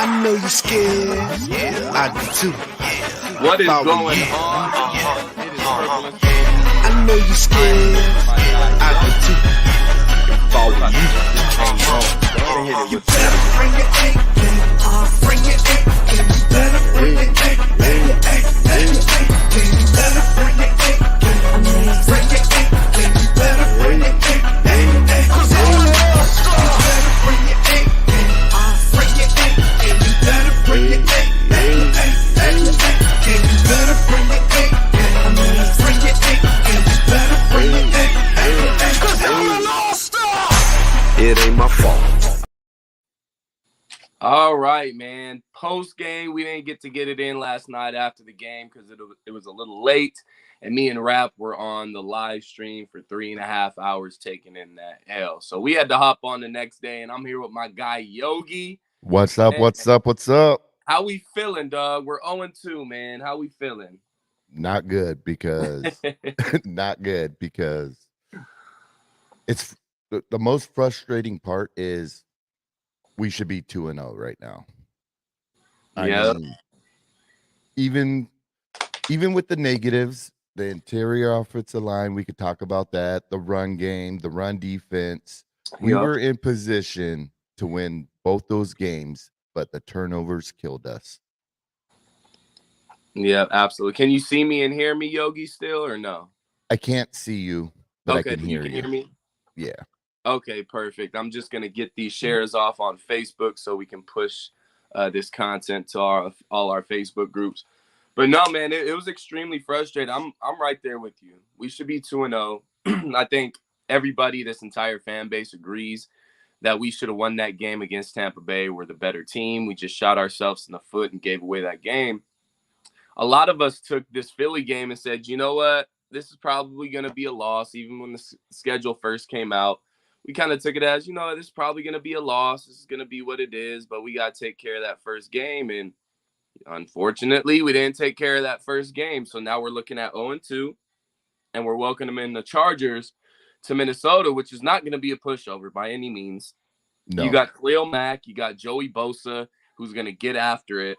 I know you're scared. Yeah, I do too. What is Follow going you. on? It is Purple and I know you're scared. I do too. Follow you. Hit it with Bring your A game. Bring your A game. You better bring your A game. Bring your A game. You better bring your A game. Bring your A game. You better bring your A game. 'Cause I'm an all-star. You better bring your A game. Bring your A game. You better bring your A game. You better bring your A game. Bring your A game. You better bring your A game. 'Cause I'm an all-star. It ain't my fault. All right, man. Post game, we didn't get it in last night after the game because it was a little late, and me and Rap were on the live stream for 3.5 hours taking in that L. So we had to hop on the next day, and I'm here with my guy Yogi. What's up? Man, What's up? What's up? how we feeling, dog? We're 0-2, man. How we feeling? Not good because it's the most frustrating part is we should be 2-0 right now. Yeah. Even with the negatives, the interior offensive line, we could talk about that. The run game, the run defense. We were in position to win both those games, but the turnovers killed us. Yeah, absolutely. Can you see me and hear me, Yogi, still or no? I can't see you, but I can hear you. Hear me? Yeah. Okay, perfect. I'm just going to get these shares off on Facebook so we can push this content to all our Facebook groups. But no, man, it was extremely frustrating. I'm right there with you. We should be 2-0. I think everybody, this entire fan base agrees that we should have won that game against Tampa Bay. We're the better team. We just shot ourselves in the foot and gave away that game. A lot of us took this Philly game and said, you know what? This is probably going to be a loss. Even when the schedule first came out, we kind of took it as, this is probably going to be a loss. This is going to be what it is, but we got to take care of that first game. And unfortunately, we didn't take care of that first game. So now we're looking at 0-2, and we're welcoming the Chargers to Minnesota, which is not going to be a pushover by any means. No. You got Khalil Mack, you got Joey Bosa, who's going to get after it.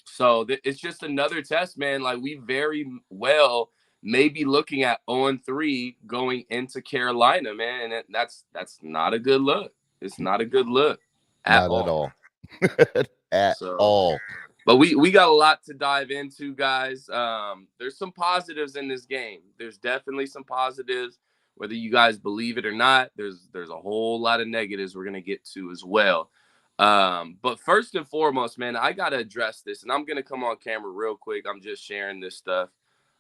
So it's just another test, man. Like, we very well may be looking at 0-3 going into Carolina, man. And that's not a good look. It's not a good look at all. At all. But we got a lot to dive into, guys. There's some positives in this game. There's definitely some positives, whether you guys believe it or not. There's a whole lot of negatives we're going to get to as well. But first and foremost, man, I got to address this, and I'm going to come on camera real quick. I'm just sharing this stuff.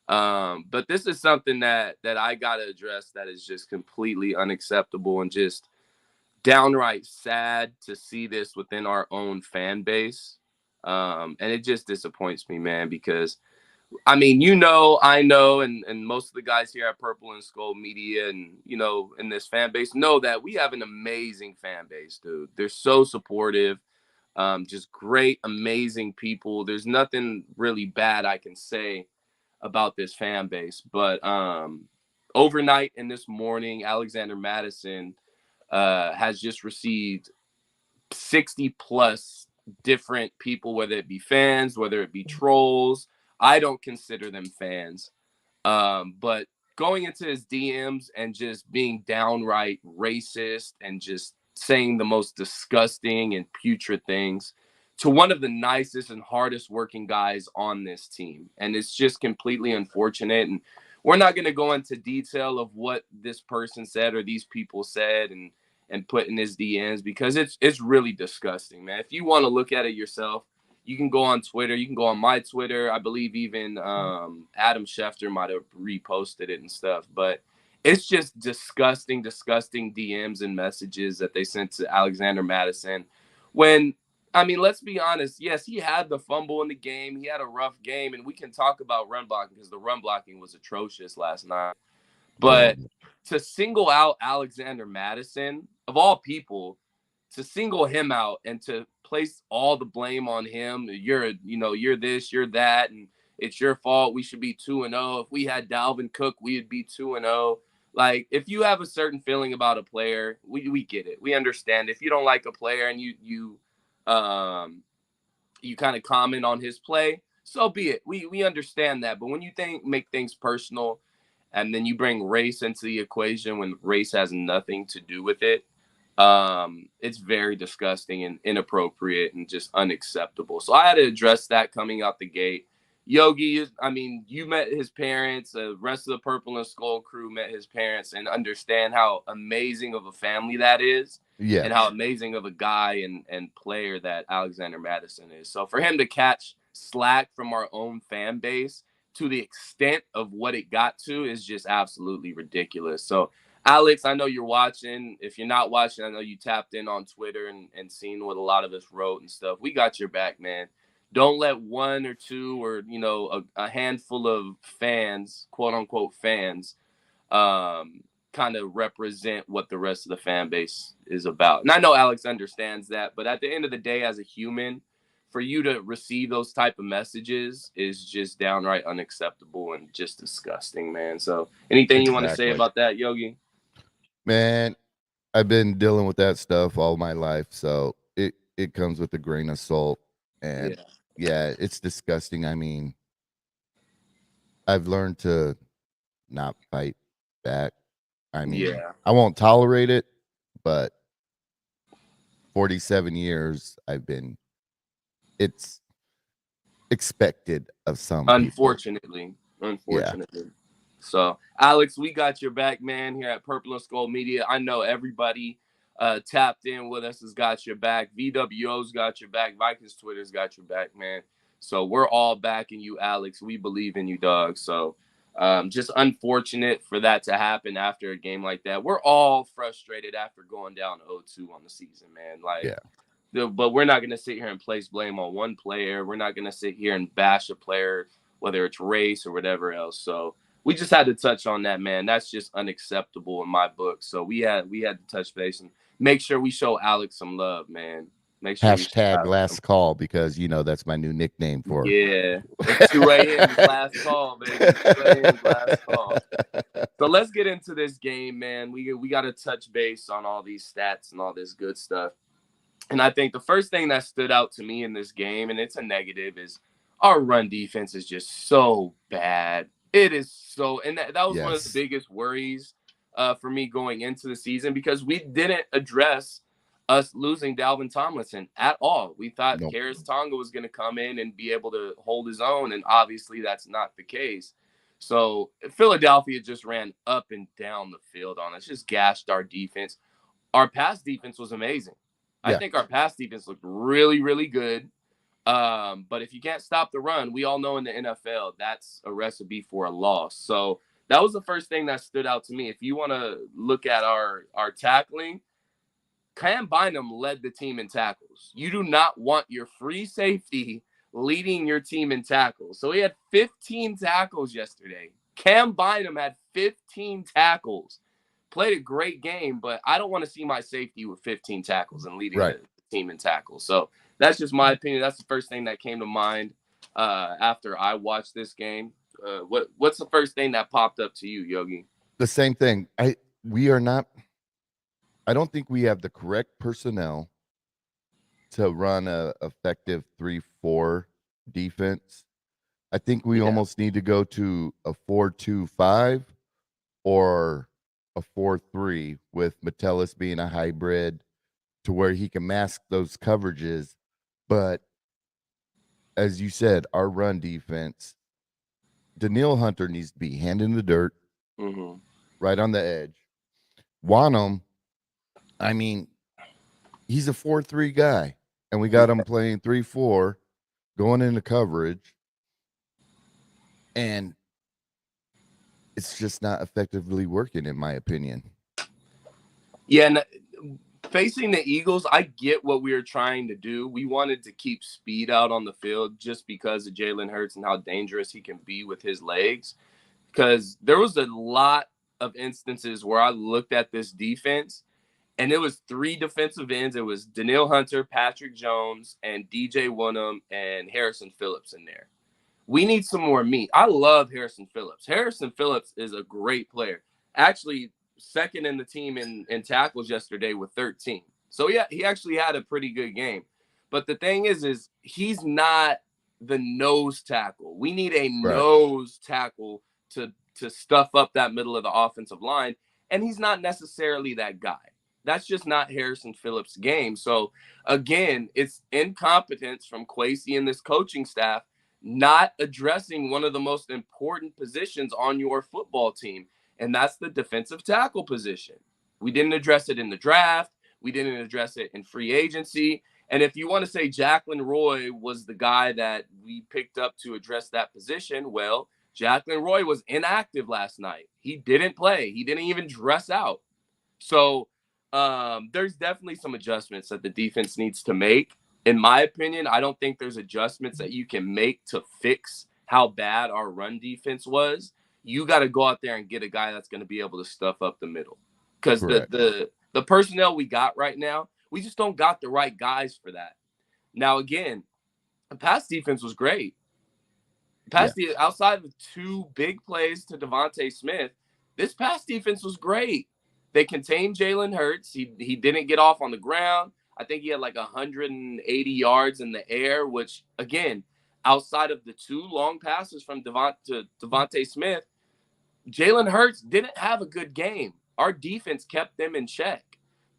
But this is something that I got to address that is just completely unacceptable and just downright sad to see this within our own fan base. And it just disappoints me, man, because I mean, I know, and most of the guys here at Purple and Skull Media and, in this fan base know that we have an amazing fan base, dude. They're so supportive, just great, amazing people. There's nothing really bad I can say about this fan base. But overnight and this morning, Alexander Madison has just received 60 plus different people, whether it be fans, whether it be trolls. I don't consider them fans. But going into his DMs and just being downright racist and just saying the most disgusting and putrid things to one of the nicest and hardest working guys on this team. And it's just completely unfortunate. And we're not going to go into detail of what this person said or these people said and put in his DMs because it's really disgusting, man. If you want to look at it yourself, you can go on Twitter. You can go on my Twitter. I believe even Adam Schefter might have reposted it and stuff. But it's just disgusting DMs and messages that they sent to Alexander Madison. When, I mean, let's be honest. Yes, he had the fumble in the game. He had a rough game. And we can talk about run blocking because the run blocking was atrocious last night. But to single out Alexander Madison, of all people, to single him out and to place all the blame on him, you're this, you're that, and it's your fault. We should be 2-0. If we had Dalvin Cook, we would be 2-0. Like, if you have a certain feeling about a player, we get it. We understand. If you don't like a player and you you kind of comment on his play, so be it. We understand that. But when you make things personal and then you bring race into the equation when race has nothing to do with it, it's very disgusting and inappropriate and just unacceptable. So I had to address that coming out the gate. Yogi, I mean, you met his parents. The rest of the Purple and Skull crew met his parents and understand how amazing of a family that is. Yeah. And how amazing of a guy and player that Alexander Madison is. So for him to catch slack from our own fan base to the extent of what it got to is just absolutely ridiculous. So, Alex, I know you're watching. If you're not watching, I know you tapped in on Twitter and seen what a lot of us wrote and stuff. We got your back, man. Don't let one or two or, a handful of fans, quote unquote fans, kind of represent what the rest of the fan base is about. And I know Alex understands that, but at the end of the day, as a human, for you to receive those type of messages is just downright unacceptable and just disgusting, man. So anything you want to say about that, Yogi? Man, I've been dealing with that stuff all my life, so it comes with a grain of salt. And yeah, it's disgusting. I mean, I've learned to not fight back. I mean, I won't tolerate it, but 47 years it's expected of some Unfortunately. people. Yeah. So, Alex, we got your back, man, here at Purple and Skull Media. I know everybody tapped in with us has got your back. VWO's got your back. Vikings Twitter's got your back, man. So we're all backing you, Alex. We believe in you, dog. So just unfortunate for that to happen after a game like that. We're all frustrated after going down 0-2 on the season, man. But we're not going to sit here and place blame on one player. We're not going to sit here and bash a player, whether it's race or whatever else. So we just had to touch on that, man. That's just unacceptable in my book. So we had to touch base and make sure we show Alex some love, man. Make sure hashtag last call, because that's my new nickname for it. Yeah. 2 a.m. last call, baby. 2 a.m. last call. So let's get into this game, man. We got to touch base on all these stats and all this good stuff. And I think the first thing that stood out to me in this game, and it's a negative, is our run defense is just so bad. It is so, and that was one of the biggest worries for me going into the season, because we didn't address us losing Dalvin Tomlinson at all. We thought Karis Tonga was going to come in and be able to hold his own, and obviously that's not the case. So Philadelphia just ran up and down the field on us, just gashed our defense. Our pass defense was amazing. I think our pass defense looked really, really good. But if you can't stop the run, we all know in the NFL, that's a recipe for a loss. So that was the first thing that stood out to me. If you want to look at our tackling, Cam Bynum led the team in tackles. You do not want your free safety leading your team in tackles. So he had 15 tackles yesterday. Cam Bynum had 15 tackles. Played a great game, but I don't want to see my safety with 15 tackles and leading the team in tackles. So that's just my opinion. That's the first thing that came to mind after I watched this game. What's the first thing that popped up to you, Yogi? The same thing. I don't think we have the correct personnel to run a effective 3-4 defense. I think we almost need to go to a 4-2-5 or a 4-3, with Metellus being a hybrid to where he can mask those coverages. But as you said, our run defense, Danielle Hunter needs to be hand in the dirt, right on the edge. Wanham, I mean, he's a 4-3 guy, and we got him playing 3-4, going into coverage, and it's just not effectively working, in my opinion. Yeah, and facing the Eagles, I get what we were trying to do. We wanted to keep speed out on the field just because of Jalen Hurts and how dangerous he can be with his legs. Because there was a lot of instances where I looked at this defense, and it was 3 defensive ends. It was Danielle Hunter, Patrick Jones, and DJ Wonnum and Harrison Phillips in there. We need some more meat. I love Harrison Phillips. Harrison Phillips is a great player. Actually, second in the team in tackles yesterday with 13. So, yeah, he actually had a pretty good game. But the thing is he's not the nose tackle. We need a Right. nose tackle to stuff up that middle of the offensive line, and he's not necessarily that guy. That's just not Harrison Phillips' game. So again, it's incompetence from Kwesi and this coaching staff not addressing one of the most important positions on your football team, and that's the defensive tackle position. We didn't address it in the draft. We didn't address it in free agency. And if you want to say Jacqueline Roy was the guy that we picked up to address that position, well, Jacqueline Roy was inactive last night. He didn't play. He didn't even dress out. So there's definitely some adjustments that the defense needs to make. In my opinion, I don't think there's adjustments that you can make to fix how bad our run defense was. You got to go out there and get a guy that's going to be able to stuff up the middle. Because the personnel we got right now, we just don't got the right guys for that. Now, again, the pass defense was great. Outside of 2 big plays to Devontae Smith, this pass defense was great. They contained Jalen Hurts. He didn't get off on the ground. I think he had like 180 yards in the air, which, again, outside of the 2 long passes from Devontae Smith, Jalen Hurts didn't have a good game. Our defense kept them in check,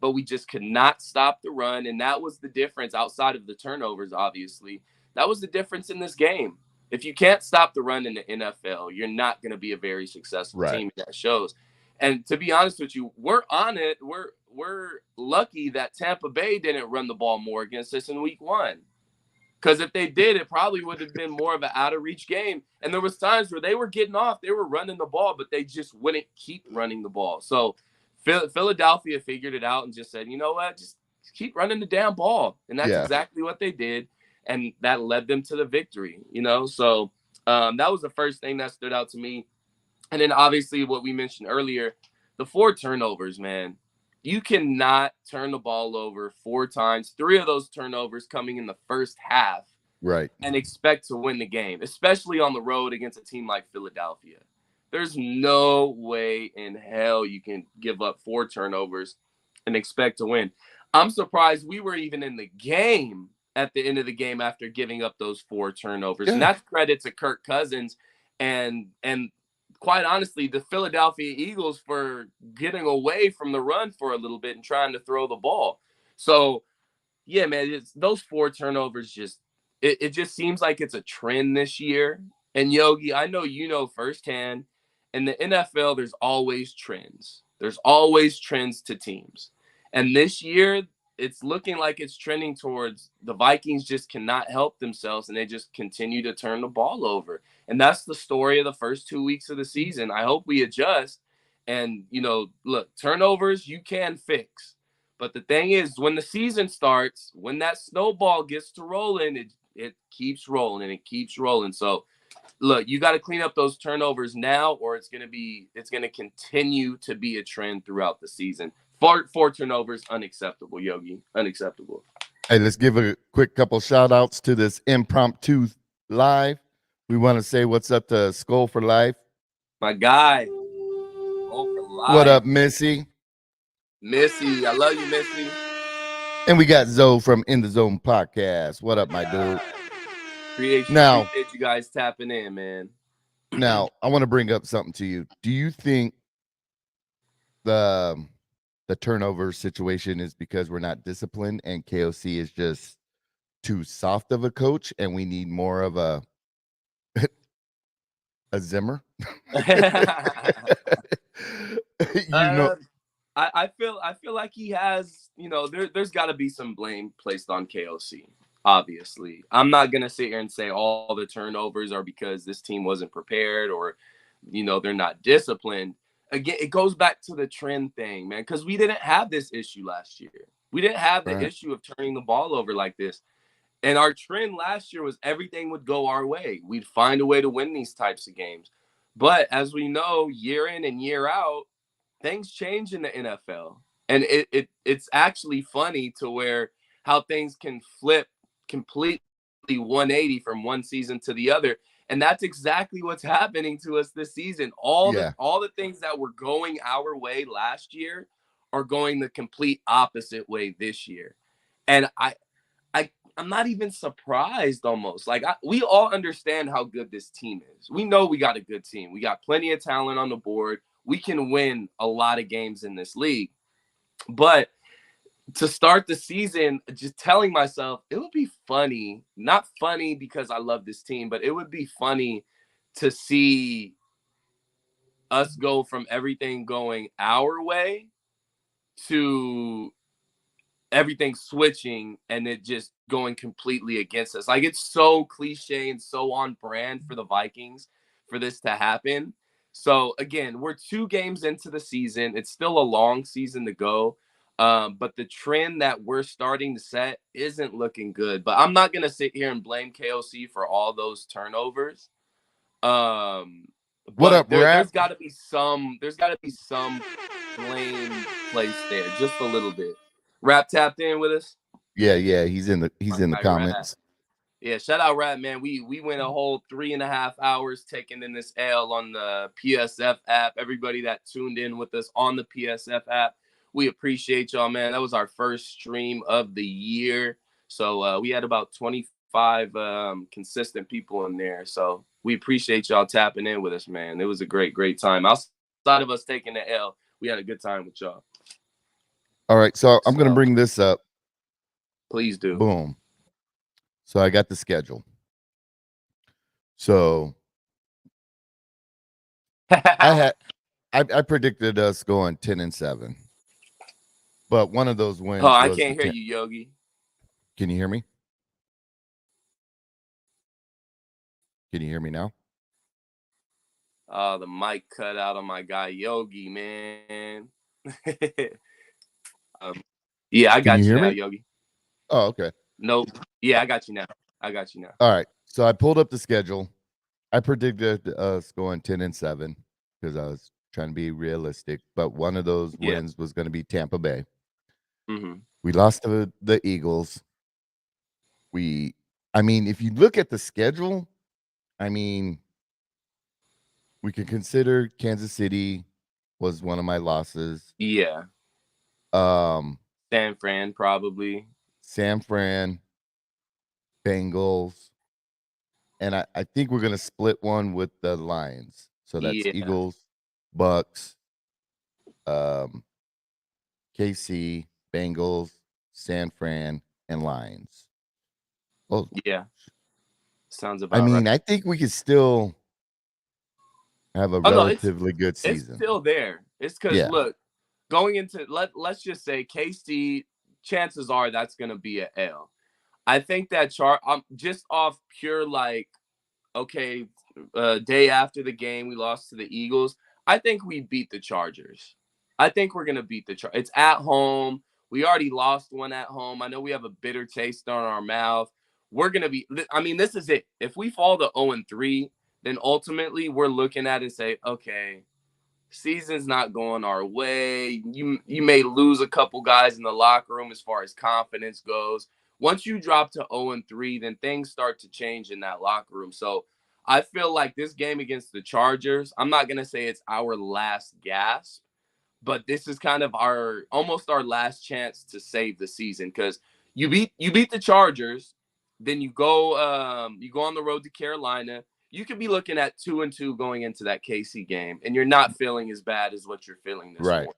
but we just could not stop the run, and that was the difference outside of the turnovers, obviously. That was the difference in this game. If you can't stop the run in the NFL, you're not going to be a very successful team. That shows. And to be honest with you, we're on it. We're lucky that Tampa Bay didn't run the ball more against us in week 1. Because if they did, it probably would have been more of an out-of-reach game. And there was times where they were getting off, they were running the ball, but they just wouldn't keep running the ball. So Philadelphia figured it out and just said, you know what, just keep running the damn ball. And that's exactly what they did. And that led them to the victory, you know? So that was the first thing that stood out to me. And then obviously what we mentioned earlier, the 4 turnovers, man. You cannot turn the ball over 4 times, 3 of those turnovers coming in the first half, right, and expect to win the game, especially on the road against a team like Philadelphia. There's no way in hell you can give up 4 turnovers and expect to win. I'm surprised we were even in the game at the end of the game after giving up those 4 turnovers. And that's credit to Kirk Cousins and quite honestly, the Philadelphia Eagles for getting away from the run for a little bit and trying to throw the ball. So, yeah, man, those 4 turnovers it just seems like it's a trend this year. And Yogi, I know you know firsthand, in the NFL, there's always trends. There's always trends to teams. And this year, it's looking like it's trending towards the Vikings just cannot help themselves, and they just continue to turn the ball over. And that's the story of the first 2 weeks of the season. I hope we adjust. And, you know, look, turnovers you can fix. But the thing is, when the season starts, when that snowball gets to rolling, it keeps rolling and it keeps rolling. So, look, you got to clean up those turnovers now, or it's going to continue to be a trend throughout the season. 4 turnovers, unacceptable, Yogi. Unacceptable. Hey, let's give a quick couple shout outs to this impromptu live. We want to say what's up to Skull for Life. My guy. Skull for Life. What up, Missy? Missy, I love you, Missy. And we got Zoe from In the Zone Podcast. What up, my dude? Appreciate you guys tapping in, man. Now, I want to bring up something to you. Do you think the turnover situation is because we're not disciplined and KOC is just too soft of a coach and we need more of a Zimmer? I feel like he has, you know, there's got to be some blame placed on KOC. Obviously, I'm not gonna sit here and say all the turnovers are because this team wasn't prepared or, you know, they're not disciplined. Again, it goes back to the trend thing, man, because we didn't have this issue last year. We didn't have the issue of turning the ball over like this. And our trend last year was everything would go our way. We'd find a way to win these types of games. But as we know, year in and year out, things change in the NFL. And it's actually funny to where how things can flip completely 180 from one season to the other. And that's exactly what's happening to us this season. All the things that were going our way last year are going the complete opposite way this year. And I'm not even surprised almost. Like, we all understand how good this team is. We know we got a good team. We got plenty of talent on the board. We can win a lot of games in this league. But to start the season, just telling myself it would be funny, not funny because I love this team, but it would be funny to see us go from everything going our way to everything switching and it just going completely against us. Like, it's so cliche and so on brand for the Vikings for this to happen. So again, we're 2 games into the season. It's still a long season to go. But the trend that we're starting to set isn't looking good. But I'm not gonna sit here and blame KOC for all those turnovers. What But up, Rap? there's gotta be some blame placed there, just a little bit. Rap tapped in with us. Yeah, he's in the All right, Rap. comments. Yeah, shout out Rap, man. We went a whole 3.5 hours taking in this L on the PSF app. Everybody that tuned in with us on the PSF app, we appreciate y'all, man. That was our first stream of the year. So we had about 25 consistent people in there. So we appreciate y'all tapping in with us, man. It was a great, great time. Outside of us taking the L, we had a good time with y'all. All right, so I'm going to bring this up. Please do. Boom. So I got the schedule. So I predicted us going 10-7. But one of those wins I was can't hear you, Yogi. Can you hear me? Can you hear me now? The mic cut out on my guy Yogi, man. Yeah, I got you now, Yogi. Oh, okay. Nope. Yeah, I got you now. All right. So I pulled up the schedule. I predicted us going 10-7 because I was trying to be realistic. But one of those wins was going to be Tampa Bay. Mm-hmm. We lost to the Eagles. I mean, if you look at the schedule, I mean, we could consider Kansas City was one of my losses. Yeah. San Fran, probably. San Fran, Bengals. And I think we're going to split one with the Lions. So that's Eagles, Bucks, KC, Bengals, San Fran, and Lions. Oh, yeah. Sounds about right. I mean, I think we could still have a relatively good season. It's still there. It's because, look, going into, let's just say KC, chances are that's going to be an L. I think that just off pure, like, okay, day after the game, we lost to the Eagles. I think we beat the Chargers. I think we're going to beat the Chargers. It's at home. We already lost one at home. I know we have a bitter taste on our mouth. We're going to be, I mean, this is it. If we fall to 0-3, then ultimately we're looking at it and say, okay, season's not going our way. You may lose a couple guys in the locker room as far as confidence goes. Once you drop to 0-3, then things start to change in that locker room. So I feel like this game against the Chargers, I'm not going to say it's our last gasp, but this is kind of almost our last chance to save the season, because you beat the Chargers, then you go on the road to Carolina. You could be looking at 2-2 going into that KC game, and you're not feeling as bad as what you're feeling this morning.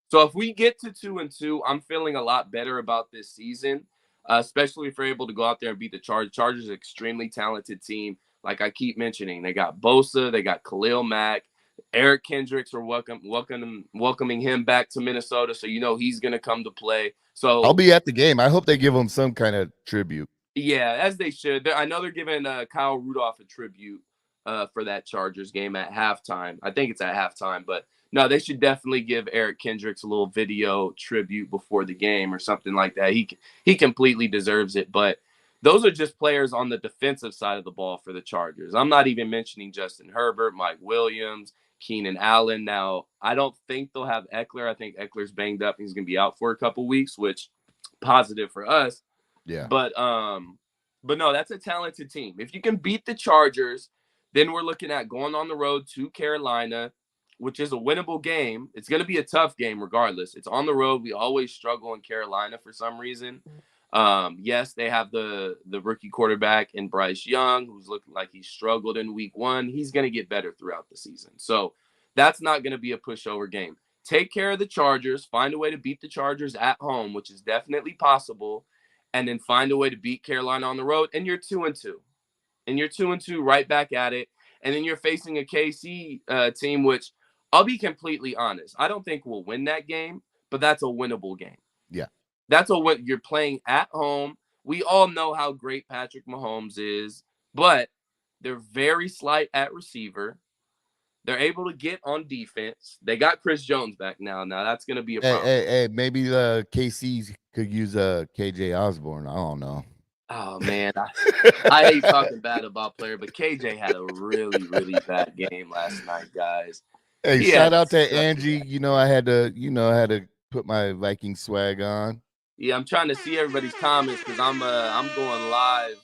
So if we get to 2-2, I'm feeling a lot better about this season, especially if we're able to go out there and beat the Chargers. Chargers are an extremely talented team. Like I keep mentioning, they got Bosa, they got Khalil Mack, Eric Kendricks are welcoming him back to Minnesota, so you know he's going to come to play. So I'll be at the game. I hope they give him some kind of tribute. Yeah, as they should. I know they're giving Kyle Rudolph a tribute for that Chargers game at halftime. I think it's at halftime, but no, they should definitely give Eric Kendricks a little video tribute before the game or something like that. He completely deserves it. But those are just players on the defensive side of the ball for the Chargers. I'm not even mentioning Justin Herbert, Mike Williams, Keenan Allen. Now, I don't think they'll have Eckler. I think Eckler's banged up. He's going to be out for a couple weeks, which positive for us. Yeah. But no, that's a talented team. If you can beat the Chargers, then we're looking at going on the road to Carolina, which is a winnable game. It's going to be a tough game regardless. It's on the road. We always struggle in Carolina for some reason. Yes, they have the rookie quarterback in Bryce Young, who's looking like he struggled in week 1. He's going to get better throughout the season. So that's not going to be a pushover game. Take care of the Chargers, find a way to beat the Chargers at home, which is definitely possible, and then find a way to beat Carolina on the road, and you're 2-2. And you're 2-2 right back at it. And then you're facing a KC team, which I'll be completely honest, I don't think we'll win that game, but that's a winnable game. Yeah. That's what you're playing at home. We all know how great Patrick Mahomes is, but they're very slight at receiver. They're able to get on defense. They got Chris Jones back now. Now that's going to be a problem. Hey, maybe the KC could use KJ Osborne. I don't know. Oh, man. I hate talking bad about player, but KJ had a really, really bad game last night, guys. Hey, shout out to Angie. I had to put my Viking swag on. Yeah, I'm trying to see everybody's comments because I'm going live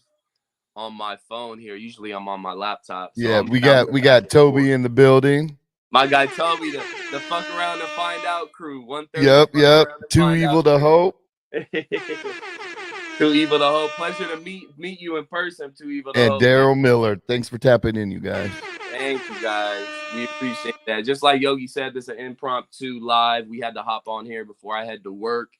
on my phone here. Usually I'm on my laptop. So yeah, we got Toby in the building. My guy Toby, the fuck around and find out crew. 1:30. Yep. Too evil to hope. Too evil to hope. Pleasure to meet you in person. Too evil to hope. And Daryl Miller. Thanks for tapping in, you guys. Thank you guys. We appreciate that. Just like Yogi said, this is an impromptu live. We had to hop on here before I had to work.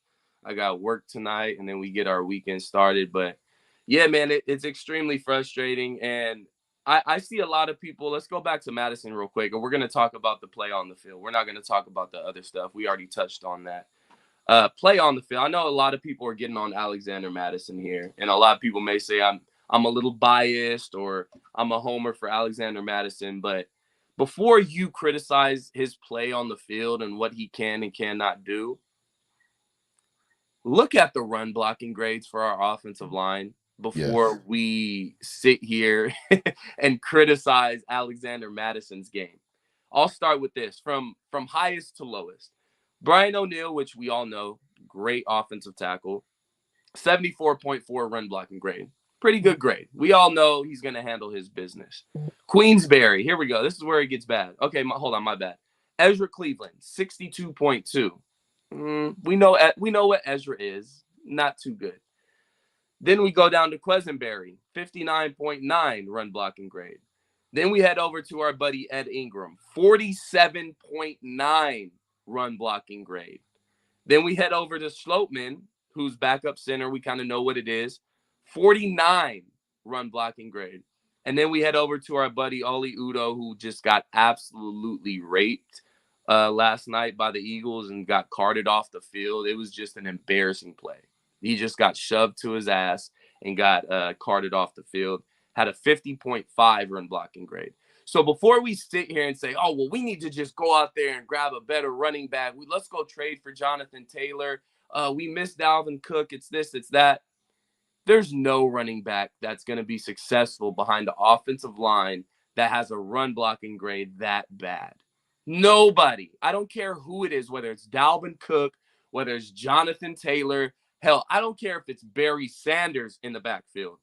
I got work tonight, and then we get our weekend started. But yeah, man, it's extremely frustrating. And I see a lot of people. Let's go back to Madison real quick, and we're going to talk about the play on the field. We're not going to talk about the other stuff. We already touched on that. Play on the field. I know a lot of people are getting on Alexander Madison here, and a lot of people may say I'm a little biased or I'm a homer for Alexander Madison. But before you criticize his play on the field and what he can and cannot do, look at the run blocking grades for our offensive line before we sit here and criticize Alexander Madison's game. I'll start with this from highest to lowest. Brian O'Neill, which we all know, great offensive tackle, 74.4 run blocking grade. Pretty good grade. We all know he's going to handle his business. Queensberry, here we go. This is where it gets bad. Okay, hold on, my bad. Ezra Cleveland, 62.2. We know what Ezra is. Not too good. Then we go down to Quesenberry, 59.9 run blocking grade. Then we head over to our buddy Ed Ingram, 47.9 run blocking grade. Then we head over to Sloatman, who's backup center. We kind of know what it is. 49 run blocking grade. And then we head over to our buddy Oli Udoh, who just got absolutely raped last night by the Eagles and got carted off the field. It was just an embarrassing play. He just got shoved to his ass and got carted off the field. Had a 50.5 run blocking grade. So before we sit here and say, oh, well, we need to just go out there and grab a better running back. Let's go trade for Jonathan Taylor. We miss Dalvin Cook. It's this, it's that. There's no running back that's going to be successful behind the offensive line that has a run blocking grade that bad. Nobody. I don't care who it is, whether it's Dalvin Cook, whether it's Jonathan Taylor. Hell, I don't care if it's Barry Sanders in the backfield.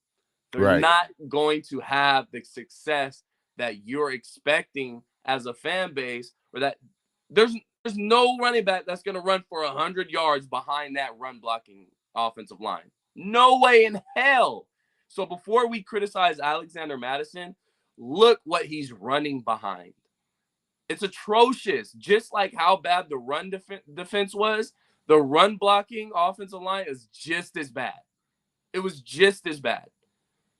They're not going to have the success that you're expecting as a fan base, or that there's no running back that's going to run for 100 yards behind that run blocking offensive line. No way in hell. So before we criticize Alexander Madison, look what he's running behind. It's atrocious. Just like how bad the run defense was, the run blocking offensive line is just as bad. It was just as bad.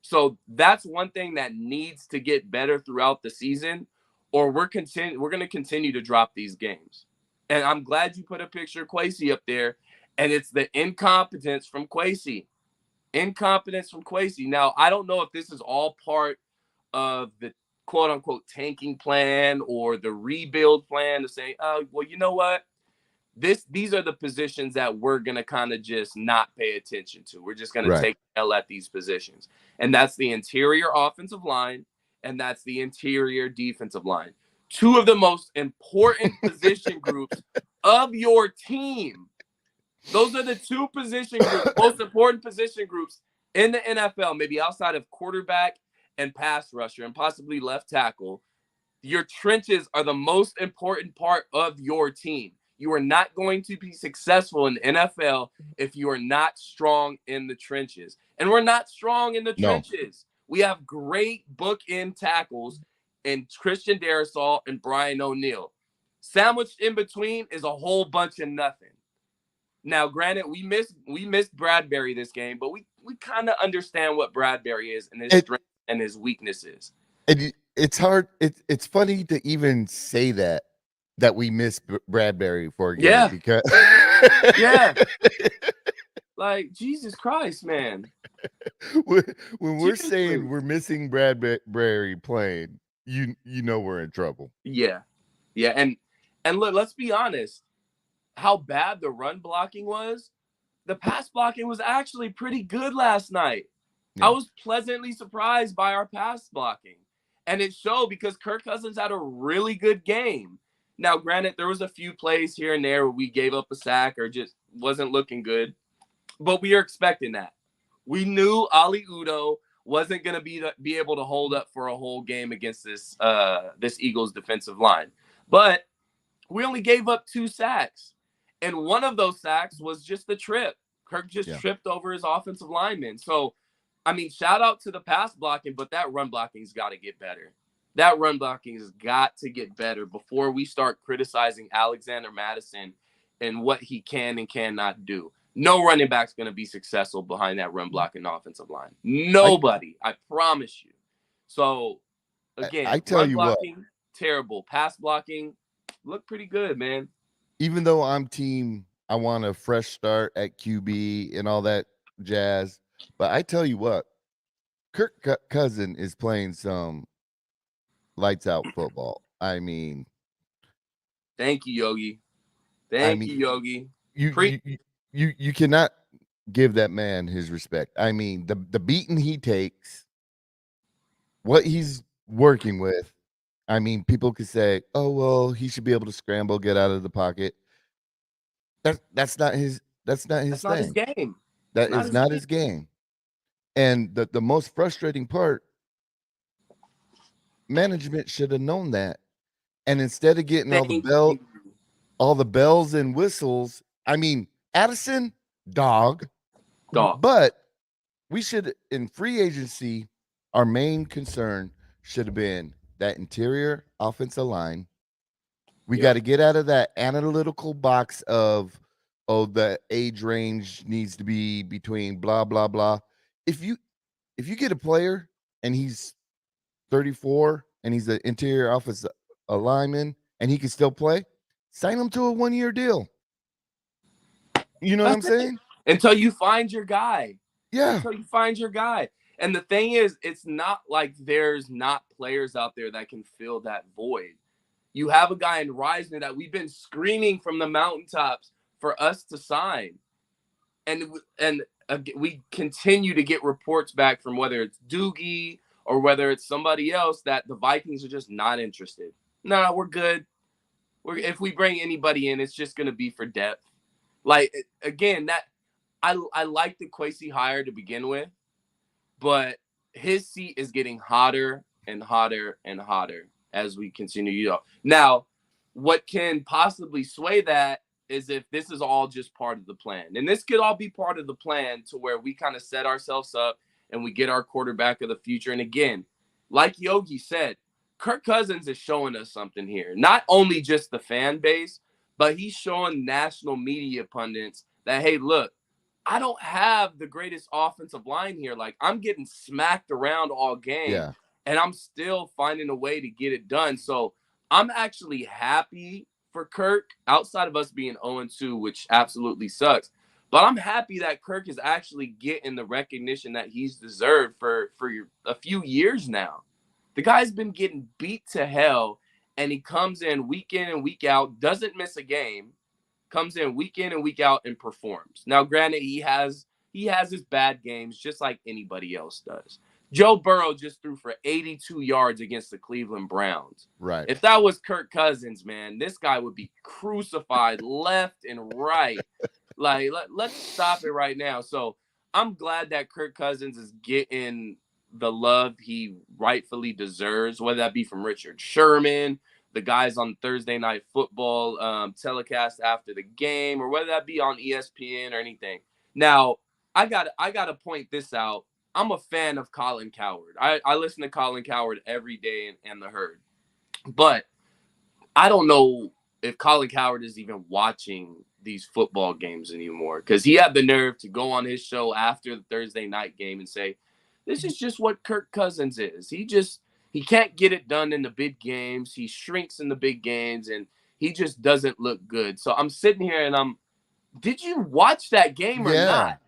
So that's one thing that needs to get better throughout the season, or we're going to continue to drop these games. And I'm glad you put a picture of Kwesi up there, and it's the incompetence from Kwesi. Incompetence from Kwesi. Now, I don't know if this is all part of the quote-unquote tanking plan or the rebuild plan to say, oh, well, you know what? These are the positions that we're going to kind of just not pay attention to. We're just going to take L at these positions. And that's the interior offensive line, and that's the interior defensive line. Two of the most important position groups of your team. Those are the two position groups, most important position groups in the NFL, maybe outside of quarterback and pass rusher and possibly left tackle. Your trenches are the most important part of your team. You are not going to be successful in the NFL if you are not strong in the trenches. And we're not strong in the No. trenches. We have great bookend tackles in Christian Darrisaw and Brian O'Neill. Sandwiched in between is a whole bunch of nothing. Now, granted, we missed Bradbury this game, but we kind of understand what Bradbury is and his strengths and his weaknesses. It's hard. It's funny to even say that we missed Bradbury for a game because yeah. Like, Jesus Christ, man. when we're saying we're missing Bradbury playing, you know we're in trouble. Yeah. Yeah. And look, let's be honest. How bad the run blocking was, the pass blocking was actually pretty good last night. Yeah. I was pleasantly surprised by our pass blocking. And it showed because Kirk Cousins had a really good game. Now, granted, there was a few plays here and there where we gave up a sack or just wasn't looking good. But we are expecting that. We knew Ali Udoh wasn't going to be able to hold up for a whole game against this Eagles defensive line. But we only gave up 2 sacks. And one of those sacks was just a trip. Kirk just tripped over his offensive lineman. So, I mean, shout out to the pass blocking, but that run blocking's got to get better. That run blocking has got to get better before we start criticizing Alexander Mattison and what he can and cannot do. No running back's going to be successful behind that run blocking offensive line. Nobody. I promise you. So, again, I tell run you blocking, what, terrible. Pass blocking, look pretty good, man. Even though I'm team, I want a fresh start at QB and all that jazz. But I tell you what, Kirk Cousin is playing some lights out football. I mean, thank you, Yogi. Thank you, Yogi. You cannot give that man his respect. I mean, the beating he takes, what he's working with. I mean, people could say, "Oh well, he should be able to scramble, get out of the pocket." That's not his thing. Not his game. That is not his game. And the most frustrating part, management should have known that. And instead of getting all the bells and whistles, I mean, Addison, dog. But we should, in free agency, our main concern should have been that interior offensive line. We got to get out of that analytical box of, oh, the age range needs to be between blah, blah, blah. If you get a player and he's 34 and he's an interior offensive lineman and he can still play, sign him to a 1-year deal. You know what I'm saying? Until you find your guy. Yeah. Until you find your guy. And the thing is, it's not like there's not players out there that can fill that void. You have a guy in Reisner that we've been screaming from the mountaintops for us to sign. And we continue to get reports back from whether it's Doogie or whether it's somebody else that the Vikings are just not interested. No, we're good. If we bring anybody in, it's just going to be for depth. Like, again, that I like the Kwesi hire to begin with, but his seat is getting hotter and hotter and hotter as we continue. Now, what can possibly sway that is if this is all just part of the plan. And this could all be part of the plan to where we kind of set ourselves up and we get our quarterback of the future. And again, like Yogi said, Kirk Cousins is showing us something here. Not only just the fan base, but he's showing national media pundits that, hey, look, I don't have the greatest offensive line here. Like, I'm getting smacked around all game, and I'm still finding a way to get it done. So I'm actually happy for Kirk, outside of us being 0-2, which absolutely sucks. But I'm happy that Kirk is actually getting the recognition that he's deserved for a few years now. The guy's been getting beat to hell, and he comes in and week out, doesn't miss a game, comes in week in and week out and performs. Now, granted, he has his bad games just like anybody else does. Joe Burrow just threw for 82 yards against the Cleveland Browns. Right. If that was Kirk Cousins, man, this guy would be crucified left and right. Like, let's stop it right now. So I'm glad that Kirk Cousins is getting the love he rightfully deserves, whether that be from Richard Sherman, the guys on Thursday Night Football telecast after the game, or whether that be on ESPN or anything. Now, I gotta point this out. I'm a fan of Colin Cowherd. I listen to Colin Cowherd every day and the Herd. But I don't know if Colin Cowherd is even watching these football games anymore, because he had the nerve to go on his show after the Thursday night game and say, this is just what Kirk Cousins is. He can't get it done in the big games. He shrinks in the big games, and he just doesn't look good. So I'm sitting here and did you watch that game or Yeah. not?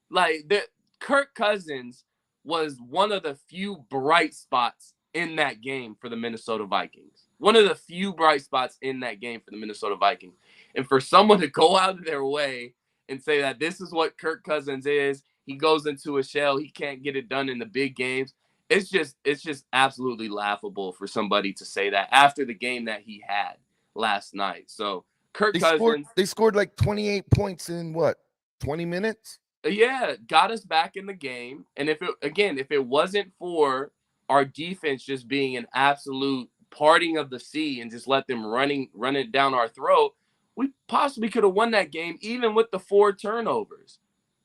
Like, Kirk Cousins was one of the few bright spots in that game for the Minnesota Vikings. One of the few bright spots in that game for the Minnesota Vikings. And for someone to go out of their way and say that this is what Kirk Cousins is, he goes into a shell, he can't get it done in the big games. It's just absolutely laughable for somebody to say that after the game that he had last night. So Kirk Cousins, they scored like 28 points in what, 20 minutes? yeah, got us back in the game. And if it wasn't for our defense just being an absolute parting of the sea and just let them run it down our throat, we possibly could have won that game even with the 4 turnovers.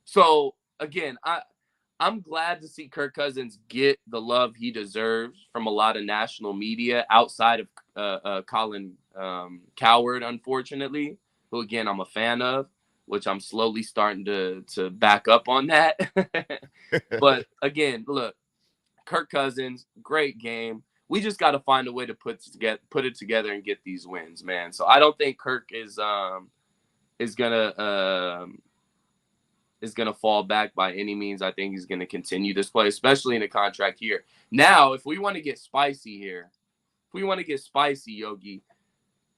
So again, I'm glad to see Kirk Cousins get the love he deserves from a lot of national media outside of Colin Cowherd, unfortunately, who again I'm a fan of, which I'm slowly starting to back up on that. But again, look, Kirk Cousins, great game. We just got to find a way to put it together and get these wins, man. So I don't think Kirk is gonna fall back by any means. I think he's gonna continue this play, especially in a contract year. Now, if we want to get spicy here, Yogi,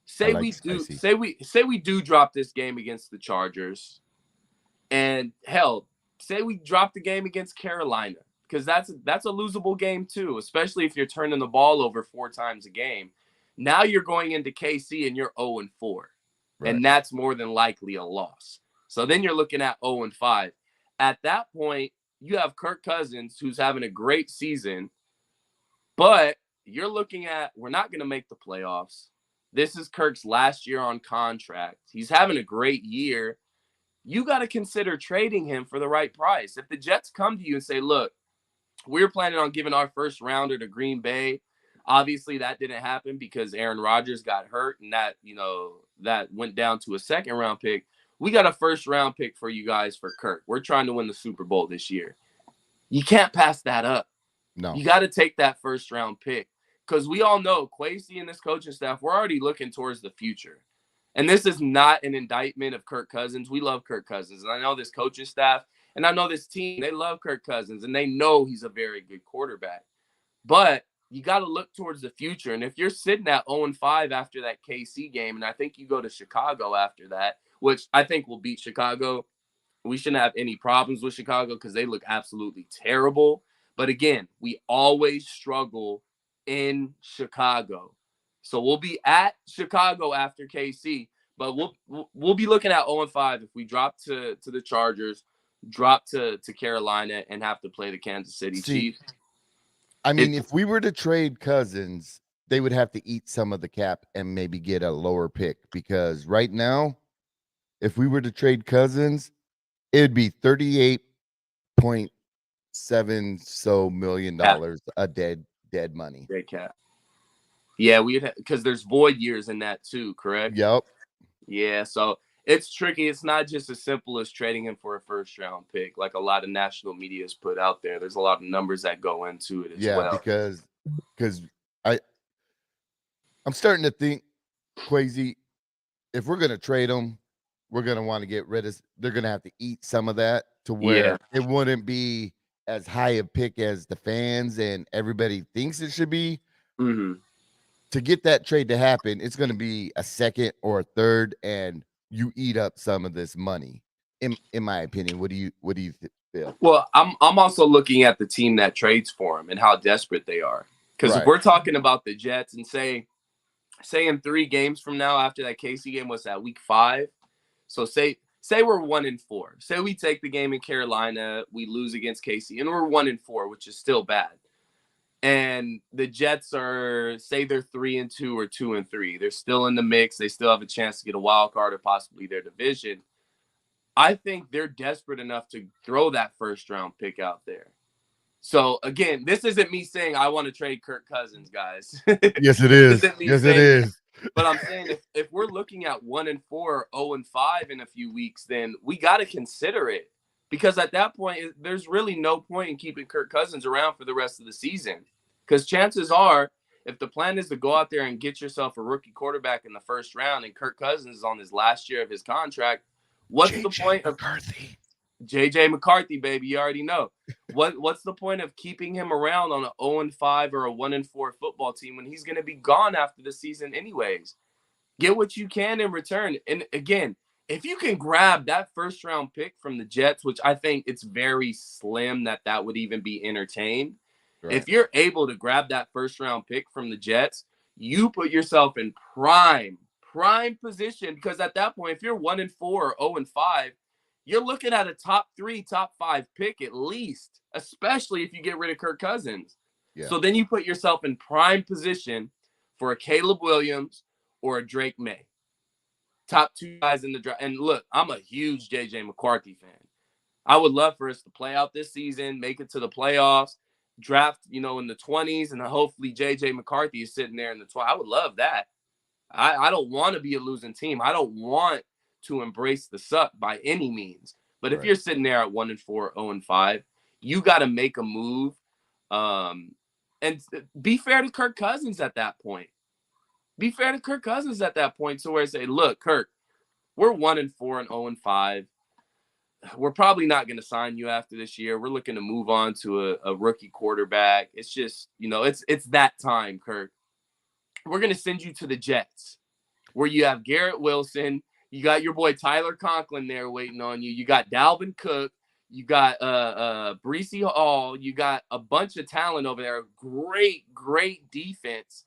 say we do drop this game against the Chargers, and hell, say we drop the game against Carolina, because that's a losable game too, especially if you're turning the ball over 4 times a game. Now you're going into KC and you're 0-4, right, and that's more than likely a loss. So then you're looking at 0-5. At that point, you have Kirk Cousins, who's having a great season, but you're looking at, we're not going to make the playoffs. This is Kirk's last year on contract. He's having a great year. You got to consider trading him for the right price. If the Jets come to you and say, look, we're planning on giving our first rounder to Green Bay. Obviously, that didn't happen because Aaron Rodgers got hurt, and that went down to a second round pick. We got a first round pick for you guys for Kirk. We're trying to win the Super Bowl this year. You can't pass that up. No. You got to take that first round pick, because we all know Kwesi and this coaching staff, we're already looking towards the future. And this is not an indictment of Kirk Cousins. We love Kirk Cousins. And I know this coaching staff and I know this team, they love Kirk Cousins and they know he's a very good quarterback. But you got to look towards the future. And if you're sitting at 0-5 after that KC game, and I think you go to Chicago after that, which I think will beat Chicago, we shouldn't have any problems with Chicago because they look absolutely terrible. But again, we always struggle in Chicago. So we'll be at Chicago after KC, but we'll be looking at 0-5 if we drop to the Chargers, drop to Carolina, and have to play the Kansas City Chiefs. I mean, if we were to trade Cousins, they would have to eat some of the cap and maybe get a lower pick, because right now, if we were to trade Cousins, it'd be $38.7 million a dead money. Dead cap. Yeah, because there's void years in that too, correct? Yep. Yeah, so it's tricky. It's not just as simple as trading him for a first round pick, like a lot of national media has put out there. There's a lot of numbers that go into it as well. Yeah, because I'm starting to think, Kwesi, if we're gonna trade him, we're gonna want to get rid of. They're gonna have to eat some of that to where it wouldn't be as high a pick as the fans and everybody thinks it should be. Mm-hmm. To get that trade to happen, it's going to be a second or a third, and you eat up some of this money. In my opinion, what do you feel? Well, I'm also looking at the team that trades for him and how desperate they are. Because if we're talking about the Jets and say in 3 games from now after that KC game, was that week 5? So say we're 1-4. Say we take the game in Carolina, we lose against KC, and we're 1-4, which is still bad. and the Jets are, say they're 3-2 or 2-3. They're still in the mix. They still have a chance to get a wild card or possibly their division. I think they're desperate enough to throw that first round pick out there. So again, this isn't me saying I want to trade Kirk Cousins, guys. Yes, it This is. isn't me Yes, it saying that. is. But I'm saying if we're looking at 1-4 or 0-5 in a few weeks, then we got to consider it. Because at that point, there's really no point in keeping Kirk Cousins around for the rest of the season. Because chances are, if the plan is to go out there and get yourself a rookie quarterback in the first round and Kirk Cousins is on his last year of his contract, what's the point of McCarthy? JJ McCarthy, baby? You already know. What's the point of keeping him around on an 0-5 or a 1-4 football team when he's going to be gone after the season anyways? Get what you can in return. And again, if you can grab that first round pick from the Jets, which I think it's very slim that would even be entertained. Right. If you're able to grab that first round pick from the Jets, you put yourself in prime position, because at that point, if you're 1-4 or 0-5, you're looking at a top 3, top 5 pick at least, especially if you get rid of Kirk Cousins. Yeah. So then you put yourself in prime position for a Caleb Williams or a Drake May. Top 2 guys in the draft. And look, I'm a huge JJ McCarthy fan. I would love for us to play out this season, make it to the playoffs, draft, in the 20s, and hopefully JJ McCarthy is sitting there in the 20s. I would love that. I don't want to be a losing team. I don't want to embrace the suck by any means. But if you're sitting there at 1-4, 0-5, you got to make a move, and be fair to Kirk Cousins at that point. Be fair to Kirk Cousins at that point, to where I say, look, Kirk, we're 1-4 and 0-5. We're probably not going to sign you after this year. We're looking to move on to a rookie quarterback. It's just, it's that time, Kirk. We're going to send you to the Jets, where you have Garrett Wilson. You got your boy Tyler Conklin there waiting on you. You got Dalvin Cook. You got Breece Hall. You got a bunch of talent over there. Great defense.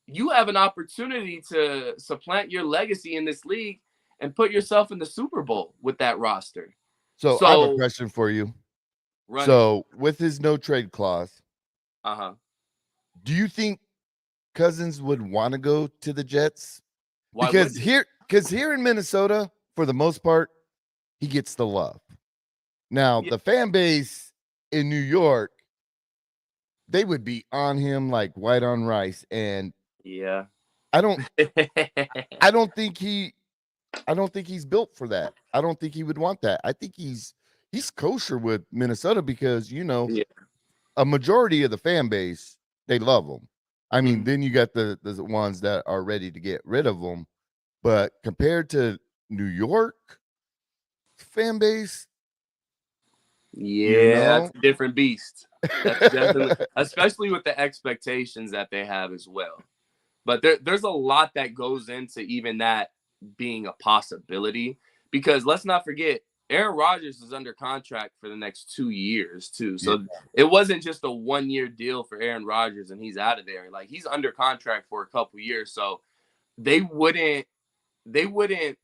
You have an opportunity to supplant your legacy in this league and put yourself in the Super Bowl with that roster. So I have a question for you. With his no trade clause, do you think Cousins would want to go to the Jets? Because here in Minnesota, for the most part, he gets the love. Now, the fan base in New York, they would be on him like white on rice. And I don't think he's built for that. I don't think he would want that. I think he's kosher with Minnesota because, a majority of the fan base, they love him. I mean, then you got the ones that are ready to get rid of him. But compared to New York fan base, that's a different beast. That's definitely, especially with the expectations that they have as well. But there's a lot that goes into even that being a possibility, because let's not forget, Aaron Rodgers is under contract for the next 2 years too. So it wasn't just a 1-year deal for Aaron Rodgers and he's out of there. Like, he's under contract for a couple years. So they wouldn't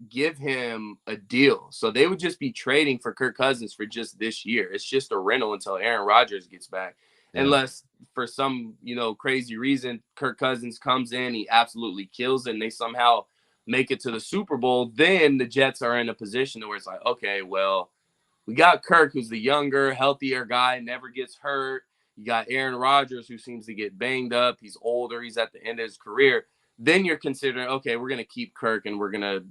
give him a deal. So they would just be trading for Kirk Cousins for just this year. It's just a rental until Aaron Rodgers gets back. Unless for some, crazy reason, Kirk Cousins comes in, he absolutely kills it, and they somehow make it to the Super Bowl, then the Jets are in a position where it's like, okay, well, we got Kirk, who's the younger, healthier guy, never gets hurt. You got Aaron Rodgers, who seems to get banged up. He's older. He's at the end of his career. Then you're considering, okay, we're going to keep Kirk and we're going to,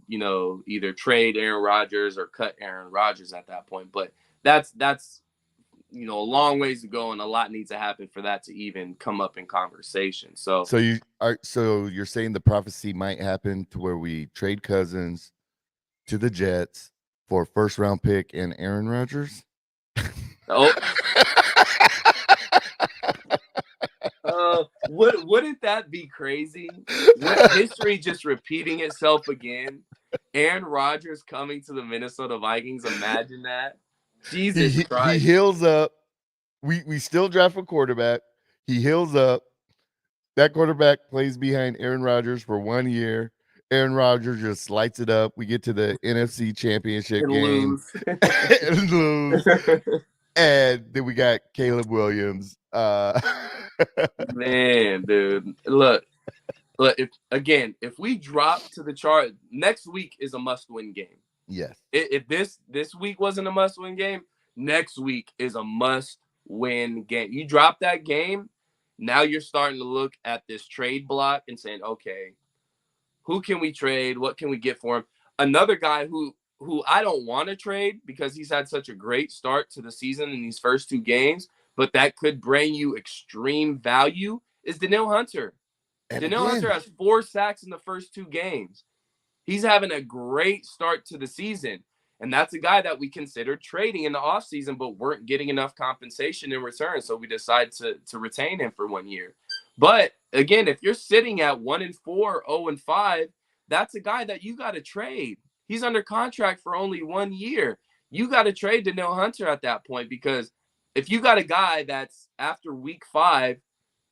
either trade Aaron Rodgers or cut Aaron Rodgers at that point. But that's a long ways to go, and a lot needs to happen for that to even come up in conversation. So you're saying the prophecy might happen to where we trade Cousins to the Jets for a first round pick and Aaron Rodgers? Wouldn't that be crazy? With history just repeating itself again, Aaron Rodgers coming to the Minnesota Vikings. Imagine that. Jesus Christ. He heals up. We still draft a quarterback. He heals up. That quarterback plays behind Aaron Rodgers for 1 year. Aaron Rodgers just lights it up. We get to the NFC Championship game. Lose. And lose. And then we got Caleb Williams. Man, dude, look. If we drop to the chart, next week is a must-win game. Yes. If this week wasn't a must-win game, next week is a must-win game. You drop that game, now you're starting to look at this trade block and saying, okay, who can we trade? What can we get for him? Another guy who I don't want to trade because he's had such a great start to the season in these first 2 games, but that could bring you extreme value is Danielle Hunter. And Danielle Hunter has 4 sacks in the first 2 games. He's having a great start to the season. And that's a guy that we considered trading in the offseason, but weren't getting enough compensation in return. So we decided to retain him for 1 year. But again, if you're sitting at 1-4, 0-5, that's a guy that you got to trade. He's under contract for only 1 year. You got to trade Danielle Hunter at that point, because if you got a guy that's after week 5,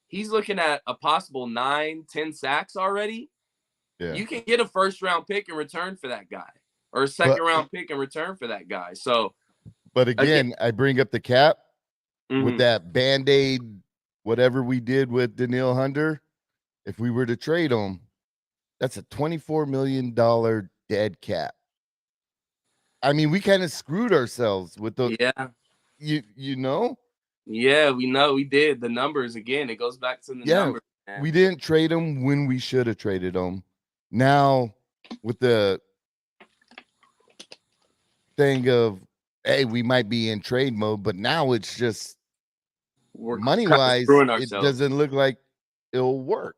he's looking at a possible 9-10 sacks already. yeah. You can get a first-round pick in return for that guy, or a second-round pick in return for that guy. So, but again, I bring up the cap with mhm. that Band-Aid, whatever we did with Danielle Hunter. If we were to trade him, that's a $24 million dead cap. I mean, we kind of screwed ourselves with the, you know? Yeah, we know we did. The numbers, again, it goes back to the numbers. Man. We didn't trade him when we should have traded him. Now, with the thing of, hey, we might be in trade mode, but now it's just money-wise, it doesn't look like it'll work.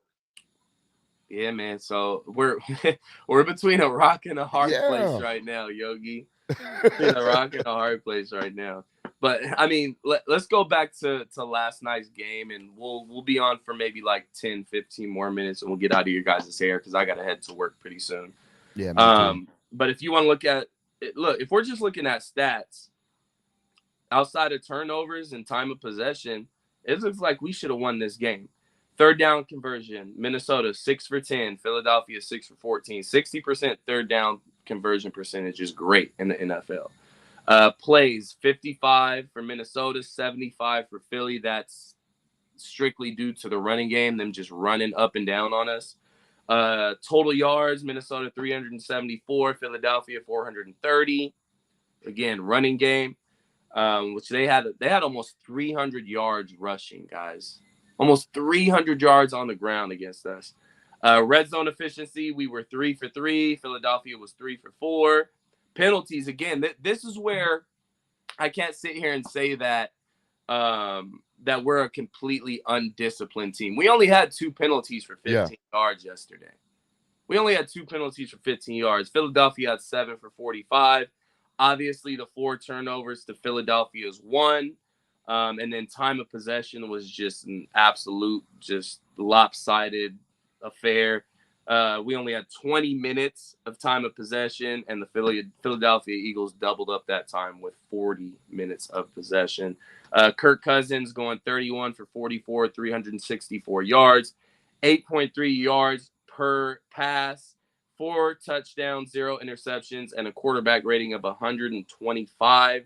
Yeah, man. So we're between a rock and a hard place right now, Yogi. Between a rock and a hard place right now. But I mean, let's go back to last night's game, and we'll be on for maybe like 10, 15 more minutes, and we'll get out of your guys' hair because I got to head to work pretty soon. Yeah. Me too. But if you want to look at it, if we're just looking at stats outside of turnovers and time of possession, it looks like we should have won this game. Third down conversion, Minnesota 6 for 10, Philadelphia 6 for 14, 60% third down conversion percentage is great in the NFL. Plays 55 for Minnesota, 75 for Philly. That's strictly due to the running game, them just running up and down on us. Total yards, Minnesota 374, Philadelphia 430. Again, running game, which they had almost 300 yards rushing, guys. Almost 300 yards on the ground against us. Red zone efficiency, we were 3 for 3. Philadelphia was 3 for 4. Penalties, again, this is where I can't sit here and say that that we're a completely undisciplined team. We only had 2 penalties for 15 yards yesterday. We only had 2 penalties for 15 yards. Philadelphia had 7 for 45. Obviously, the 4 turnovers to Philadelphia's 1. And then time of possession was just an absolute, just lopsided affair. We only had 20 minutes of time of possession, and the Philadelphia Eagles doubled up that time with 40 minutes of possession. Kirk Cousins going 31 for 44, 364 yards, 8.3 yards per pass, 4 touchdowns, 0 interceptions, and a quarterback rating of 125.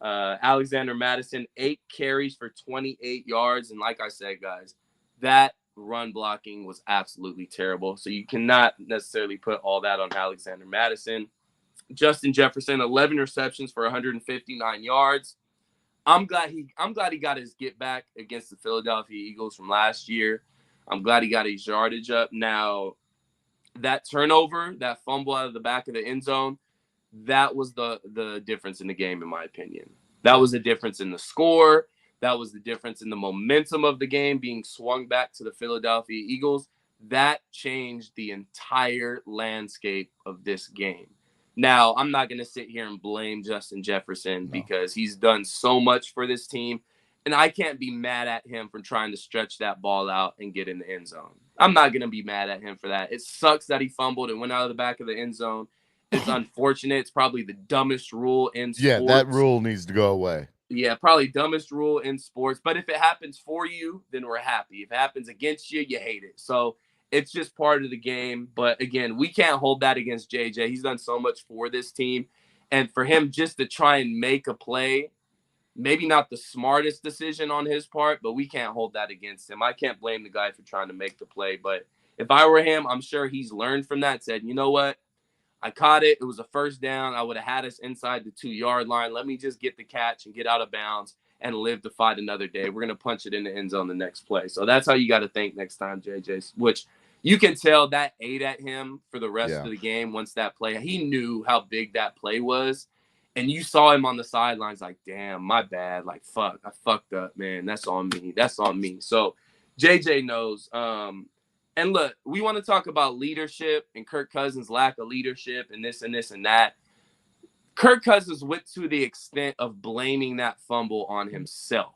Alexander Madison, 8 carries for 28 yards. And like I said, guys, that run blocking was absolutely terrible. So you cannot necessarily put all that on Alexander Madison. Justin Jefferson, 11 receptions for 159 yards. I'm glad he got his get back against the Philadelphia Eagles from last year. I'm glad he got his yardage up. Now, that turnover, that fumble out of the back of the end zone, that was the difference in the game, in my opinion. That was the difference in the score. That was the difference in the momentum of the game being swung back to the Philadelphia Eagles. That changed the entire landscape of this game. Now, I'm not going to sit here and blame Justin Jefferson because he's done so much for this team, and I can't be mad at him for trying to stretch that ball out and get in the end zone. I'm not going to be mad at him for that. It sucks that he fumbled and went out of the back of the end zone. It's unfortunate. It's probably the dumbest rule in sports. Yeah, that rule needs to go away. Yeah, probably dumbest rule in sports. But if it happens for you, then we're happy. If it happens against you, you hate it. So it's just part of the game. But again, we can't hold that against JJ. He's done so much for this team. And for him just to try and make a play maybe not the smartest decision on his part, but we can't hold that against him. I can't blame the guy for trying to make the play. But if I were him, I'm sure he's learned from that, said, you know what? I caught it. It was a first down. I would have had us inside the 2-yard line. Let me just get the catch and get out of bounds and live to fight another day. We're going to punch it in the end zone the next play. So that's how you got to think next time, JJ, which you can tell that ate at him for the rest of the game once that play. He knew how big that play was. And you saw him on the sidelines like, damn, my bad. Like, fuck, I fucked up, man. That's on me. That's on me. So JJ knows. And look, we want to talk about leadership and Kirk Cousins' lack of leadership and this and this and that. Kirk Cousins went to the extent of blaming that fumble on himself.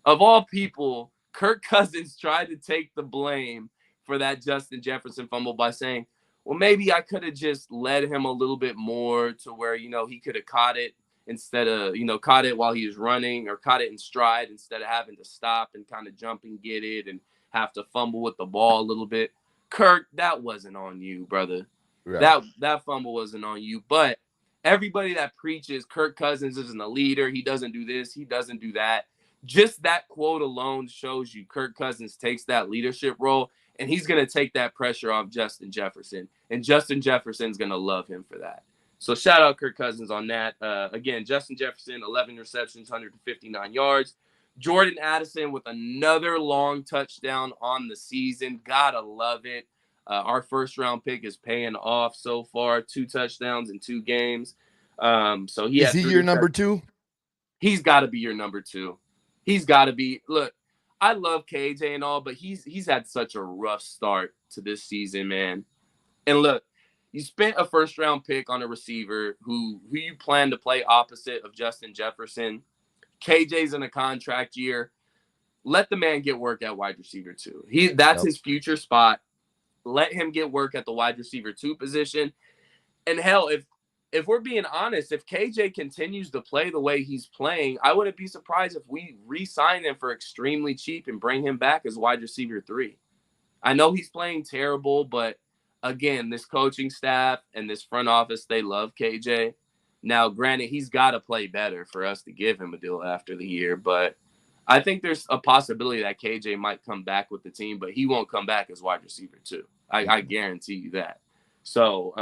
Of all people, Kirk Cousins tried to take the blame for that Justin Jefferson fumble by saying, well, maybe I could have just led him a little bit more to where, you know, he could have caught it instead of, you know, caught it while he was running, or caught it in stride instead of having to stop and kind of jump and get it and have to fumble with the ball a little bit. Kirk, that wasn't on you, brother. Right. That fumble wasn't on you. But everybody that preaches Kirk Cousins isn't a leader, he doesn't do this, he doesn't do that, just that quote alone shows you Kirk Cousins takes that leadership role, and he's going to take that pressure off Justin Jefferson. And Justin Jefferson's going to love him for that. So shout out Kirk Cousins on that. Again, Justin Jefferson, 11 receptions, 159 yards. Jordan Addison with another long touchdown on the season. Gotta love it. Our first-round pick is paying off so far. 2 touchdowns in 2 games. So is he your number 2? He's got to be your number 2. He's got to be. Look, I love KJ and all, but he's had such a rough start to this season, man. And look, you spent a first-round pick on a receiver who you plan to play opposite of Justin Jefferson. KJ's in a contract year. Let the man get work at wide receiver 2. That's his future spot. Let him get work at the wide receiver 2 position. And hell, if we're being honest, if KJ continues to play the way he's playing, I wouldn't be surprised if we re-sign him for extremely cheap and bring him back as wide receiver 3. I know he's playing terrible, but again, this coaching staff and this front office, they love KJ. Now, granted, he's got to play better for us to give him a deal after the year, but I think there's a possibility that KJ might come back with the team, but he won't come back as wide receiver 2. I guarantee you that. So,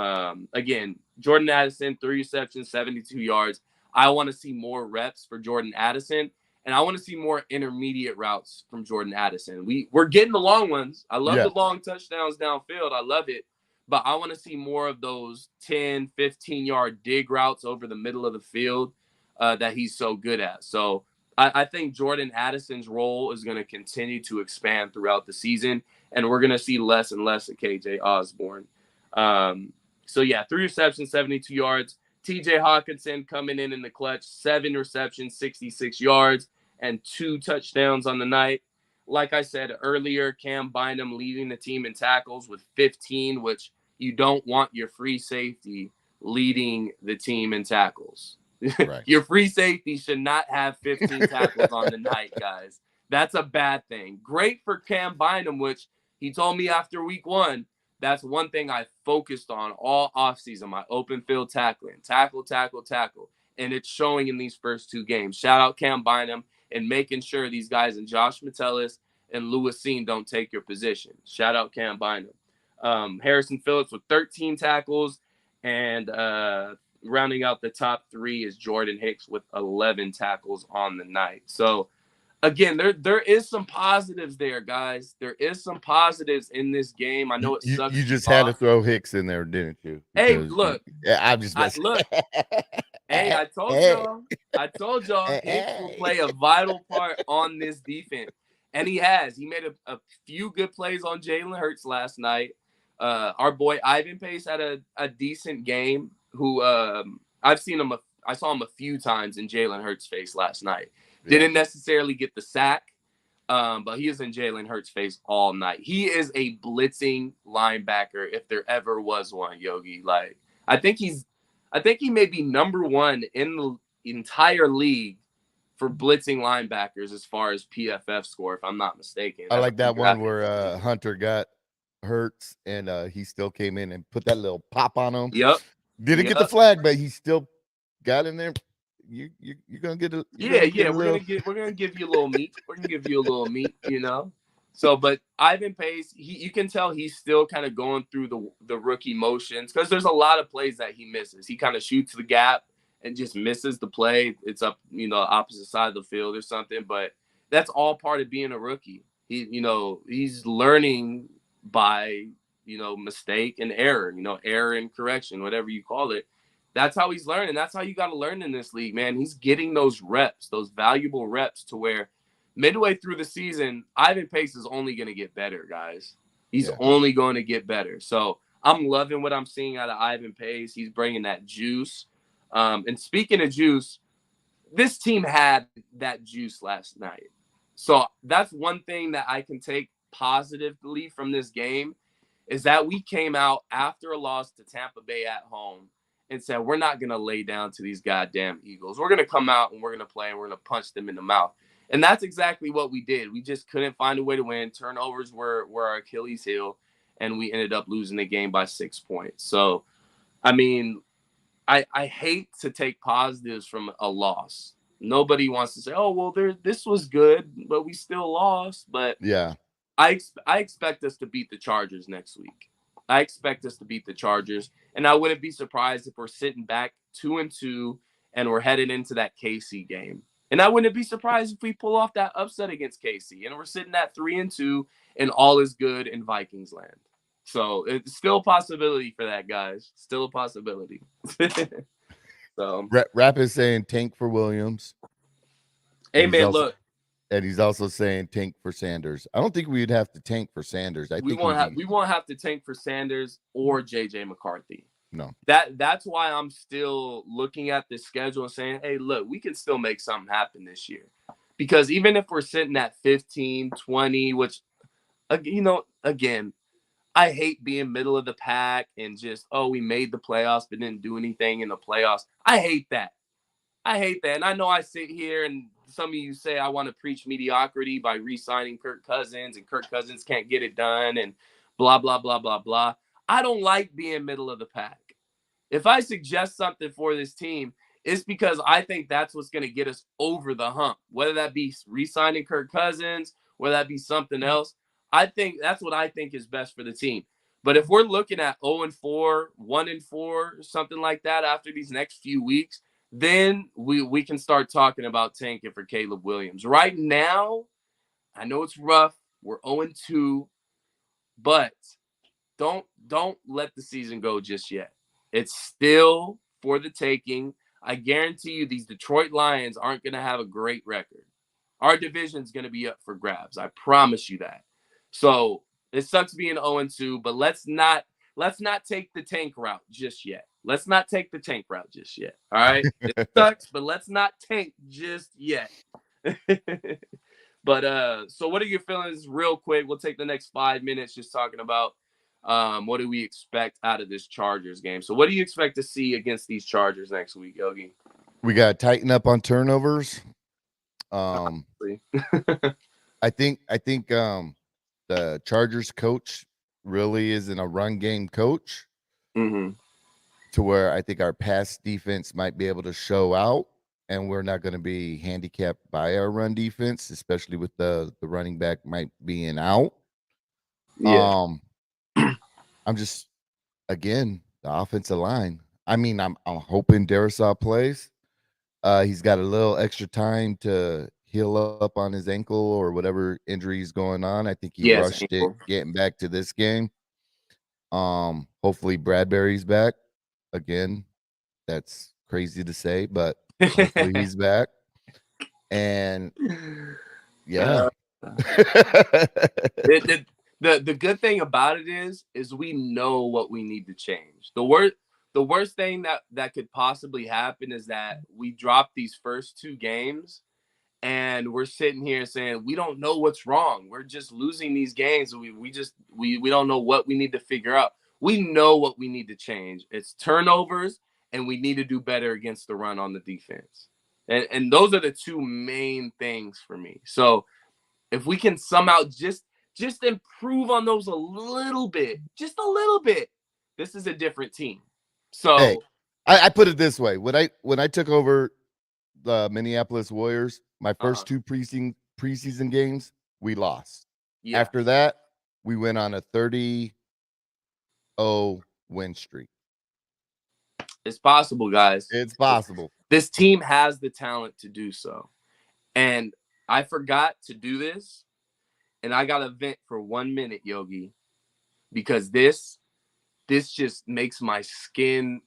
again, Jordan Addison, 3 receptions, 72 yards. I want to see more reps for Jordan Addison, and I want to see more intermediate routes from Jordan Addison. We're getting the long ones. I love the long touchdowns downfield. I love it. But I want to see more of those 10, 15-yard dig routes over the middle of the field that he's so good at. So I think Jordan Addison's role is going to continue to expand throughout the season, and we're going to see less and less of KJ Osborne. So, 3 receptions, 72 yards. TJ Hawkinson coming in the clutch, 7 receptions, 66 yards, and 2 touchdowns on the night. Like I said earlier, Cam Bynum leading the team in tackles with 15, which you don't want your free safety leading the team in tackles. Right. Your free safety should not have 15 tackles on the night, guys. That's a bad thing. Great for Cam Bynum, which he told me after week 1, that's one thing I focused on all offseason, my open field tackling. Tackle. And it's showing in these first 2 games. Shout out Cam Bynum and making sure these guys and Josh Metellus and Lewis Seen don't take your position. Shout out Cam Bynum. Harrison Phillips with 13 tackles, and rounding out the top 3 is Jordan Hicks with 11 tackles on the night. So, again, there is some positives there, guys. There is some positives in this game. I know it sucks. You just had to throw Hicks in there, didn't you? Hey, look. I'm just messing. Look. Hey, I told y'all Hicks will play a vital part on this defense. And he has. He made a few good plays on Jalen Hurts last night. Our boy Ivan Pace had a decent game. Who I saw him a few times in Jalen Hurts' face last night. Didn't necessarily get the sack, but he was in Jalen Hurts' face all night. He is a blitzing linebacker if there ever was one, Yogi. Like, I think he may be number 1 in the entire league for blitzing linebackers as far as PFF score, if I'm not mistaken. I like that one where Hunter got Hurts and he still came in and put that little pop on him. Yep. Didn't get the flag, but he still got in there. you're gonna get a we're gonna give you a little meat. We're gonna give you a little meat, you know. So, but Ivan Pace, you can tell he's still kind of going through the rookie motions because there's a lot of plays that he misses. He kind of shoots the gap and just misses the play. It's up, opposite side of the field or something. But that's all part of being a rookie. He's learning by mistake and error, error and correction, whatever you call it. That's how he's learning. That's how you got to learn in this league, man. He's getting those reps, those valuable reps to where midway through the season, Ivan Pace is only going to get better, guys. He's only going to get better. So I'm loving what I'm seeing out of Ivan Pace. He's bringing that juice. And speaking of juice, this team had that juice last night. So that's one thing that I can take positively from this game is that we came out after a loss to Tampa Bay at home and said, we're not going to lay down to these goddamn Eagles. We're going to come out and we're going to play and we're going to punch them in the mouth. And that's exactly what we did. We just couldn't find a way to win. Turnovers were our Achilles heel, and we ended up losing the game by 6 points. So, I mean, I hate to take positives from a loss. Nobody wants to say, oh, well, this was good, but we still lost. But yeah, I expect us to beat the Chargers next week. I expect us to beat the Chargers, and I wouldn't be surprised if we're sitting back 2-2 and we're headed into that KC game. And I wouldn't be surprised if we pull off that upset against KC and we're sitting at 3-2 and all is good in Vikings land. So it's still a possibility for that, guys. Still a possibility. So Rap is saying tank for Williams. Hey, man, look. And he's also saying tank for Sanders. I don't think we'd have to tank for Sanders. We won't have to tank for Sanders or JJ McCarthy. No. That's why I'm still looking at the schedule and saying, hey, look, we can still make something happen this year. Because even if we're sitting at 15, 20, which, again, I hate being middle of the pack and just, we made the playoffs but didn't do anything in the playoffs. I hate that. And I know I sit here and some of you say I want to preach mediocrity by re-signing Kirk Cousins and Kirk Cousins can't get it done and blah, blah, blah, blah, blah. I don't like being middle of the pack. If I suggest something for this team, it's because I think that's what's going to get us over the hump, whether that be re-signing Kirk Cousins, whether that be something else. I think that's what I think is best for the team. But if we're looking at 0-4, 1-4, something like that after these next few weeks, then we can start talking about tanking for Caleb Williams. Right now, I know it's rough. We're 0-2, but don't let the season go just yet. It's still for the taking. I guarantee you these Detroit Lions aren't going to have a great record. Our division's going to be up for grabs. I promise you that. So it sucks being 0-2, but let's not take the tank route just yet. Let's not take the tank route just yet. All right? It sucks, but let's not tank just yet. But so what are your feelings real quick? We'll take the next 5 minutes just talking about what do we expect out of this Chargers game. So what do you expect to see against these Chargers next week, Yogi? We got to tighten up on turnovers. I think the Chargers coach really isn't a run game coach. Mm-hmm. To where I think our pass defense might be able to show out, and we're not going to be handicapped by our run defense, especially with the running back might being out. Yeah. I'm just, again, the offensive line. I mean, I'm hoping Darisaw plays. He's got a little extra time to heal up on his ankle or whatever injury is going on. I think he rushed it getting back to this game. Hopefully Bradbury's back. Again, that's crazy to say, but hopefully he's back. And yeah. The good thing about it is we know what we need to change. The worst thing that could possibly happen is that we drop these first two games and we're sitting here saying we don't know what's wrong. We're just losing these games. We don't know what we need to figure out. We know what we need to change. It's turnovers, and we need to do better against the run on the defense. And those are the two main things for me. So if we can somehow just improve on those a little bit, just a little bit, this is a different team. So hey, I put it this way. When I took over the Minneapolis Warriors, my Uh-huh. first two preseason games, we lost. Yeah, After that, we went on a 30-0 win streak. it's possible, guys. It's possible. This team has the talent to do so. And I forgot to do this, and I got to vent for 1 minute, Yogi, because this just makes my skin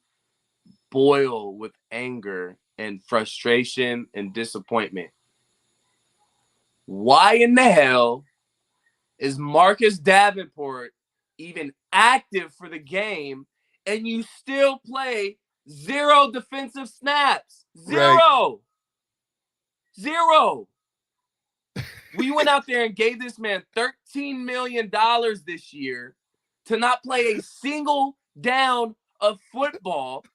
boil with anger and frustration and disappointment. Why in the hell is Marcus Davenport even active for the game and you still play 0 defensive snaps? Right. 0. 0. We went out there and gave this man $13 million this year to not play a single down of football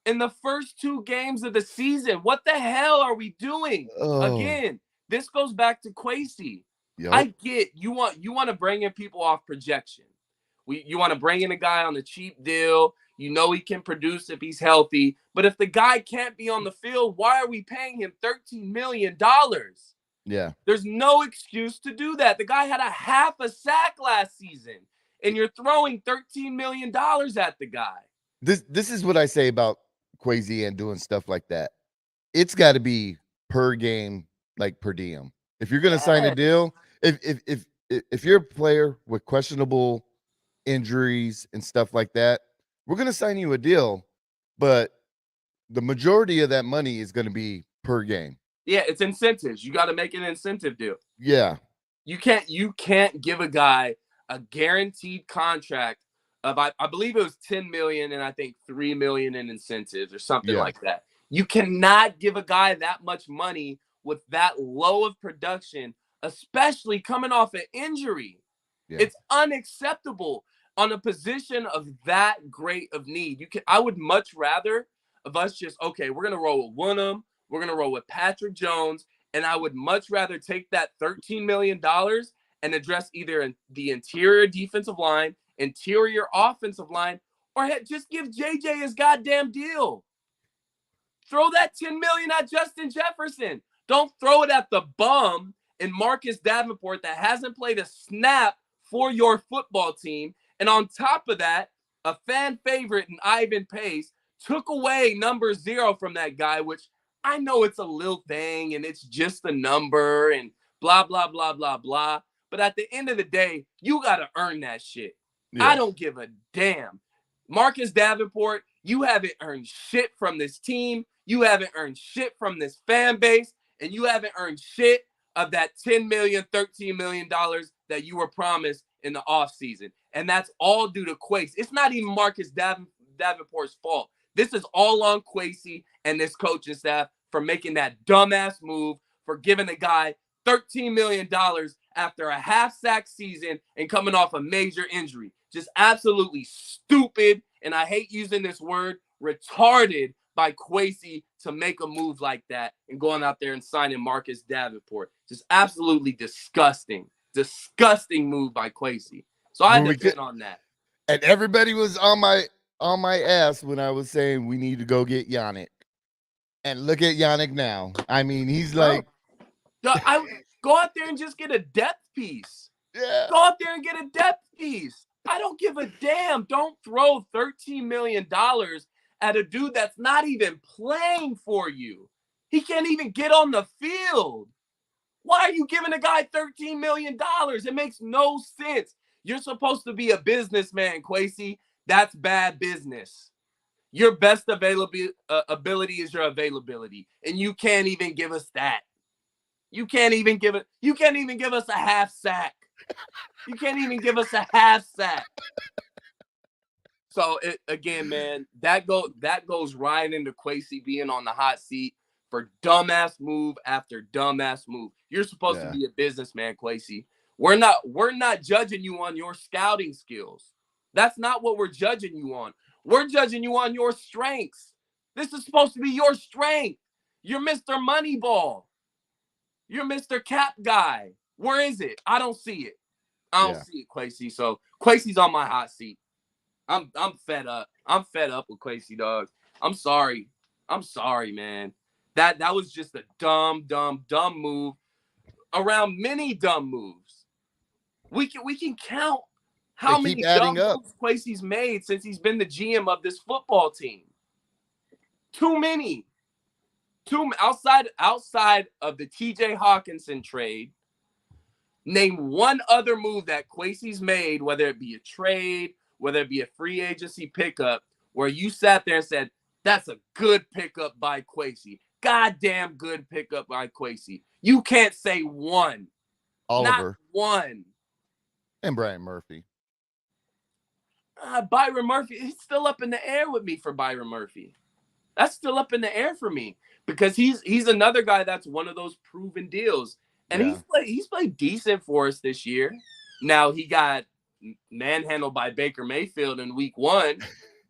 in the first 2 games of the season. What the hell are we doing? Oh. Again, this goes back to Kwesi. Yep. I get you want to bring in people off projection. You want to bring in a guy on a cheap deal. You know he can produce if he's healthy. But if the guy can't be on the field, why are we paying him $13 million? Yeah. There's no excuse to do that. The guy had a half a sack last season, and you're throwing $13 million at the guy. This is what I say about Kwesi and doing stuff like that. It's got to be per game, like per diem. If you're going to sign a deal, if you're a player with questionable injuries and stuff like that, we're going to sign you a deal, but the majority of that money is going to be per game. Yeah, it's incentives. You got to make an incentive deal. Yeah. You can't give a guy a guaranteed contract of I believe it was $10 million and I think $3 million in incentives or something like that. You cannot give a guy that much money with that low of production, especially coming off an injury. Yeah. It's unacceptable on a position of that great of need. I would much rather of us just, okay, we're going to roll with Woonem, we're going to roll with Patrick Jones, and I would much rather take that $13 million and address either the interior defensive line, interior offensive line, or just give JJ his goddamn deal. Throw that $10 million at Justin Jefferson. Don't throw it at the bum in Marcus Davenport that hasn't played a snap for your football team. And on top of that, a fan favorite in Ivan Pace took away number 0 from that guy, which I know it's a little thing and it's just a number and blah, blah, blah, blah, blah. But at the end of the day, you got to earn that shit. Yes. I don't give a damn. Marcus Davenport, you haven't earned shit from this team. You haven't earned shit from this fan base. And you haven't earned shit of that $10 million, $13 million that you were promised in the offseason. And that's all due to Kwesi. It's not even Marcus Davenport's fault. This is all on Kwesi and this coaching staff for making that dumbass move, for giving a guy $13 million after a half-sack season and coming off a major injury. Just absolutely stupid, and I hate using this word, retarded by Kwesi to make a move like that and going out there and signing Marcus Davenport. Just absolutely disgusting. Disgusting move by Kwesi. So I had to vent on that. And everybody was on my ass when I was saying we need to go get Yannick. And look at Yannick now. I mean, he's like... I go out there and just get a depth piece. Yeah. Go out there and get a depth piece. I don't give a damn. Don't throw $13 million at a dude that's not even playing for you. He can't even get on the field. Why are you giving a guy $13 million? It makes no sense. You're supposed to be a businessman, Kwesi. That's bad business. Your best ability is your availability, and you can't even give us that. You can't even give us a half sack. You can't even give us a half sack. So again, man, that goes right into Kwesi being on the hot seat for dumbass move after dumbass move. You're supposed to be a businessman, Kwesi. We're not judging you on your scouting skills. That's not what we're judging you on. We're judging you on your strengths. This is supposed to be your strength. You're Mr. Moneyball. You're Mr. Cap Guy. Where is it? I don't see it. I don't see it, Kwesi. So Kwesi's on my hot seat. I'm fed up. I'm fed up with Kwesi, dog. I'm sorry. I'm sorry, man. That was just a dumb move around many dumb moves. We can count how They many keep adding dumb up. moves Quasey's made since he's been the GM of this football team. Too many. Outside of the TJ Hawkinson trade, name one other move that Quasey's made, whether it be a trade, whether it be a free agency pickup, where you sat there and said, that's a good pickup by Quasey. Goddamn good pickup by Quasey. You can't say one. Oliver. Not one. And Brian Murphy. Byron Murphy, he's still up in the air with me for Byron Murphy. That's still up in the air for me because he's another guy that's one of those proven deals. And he's played decent for us this year. Now he got manhandled by Baker Mayfield in week 1,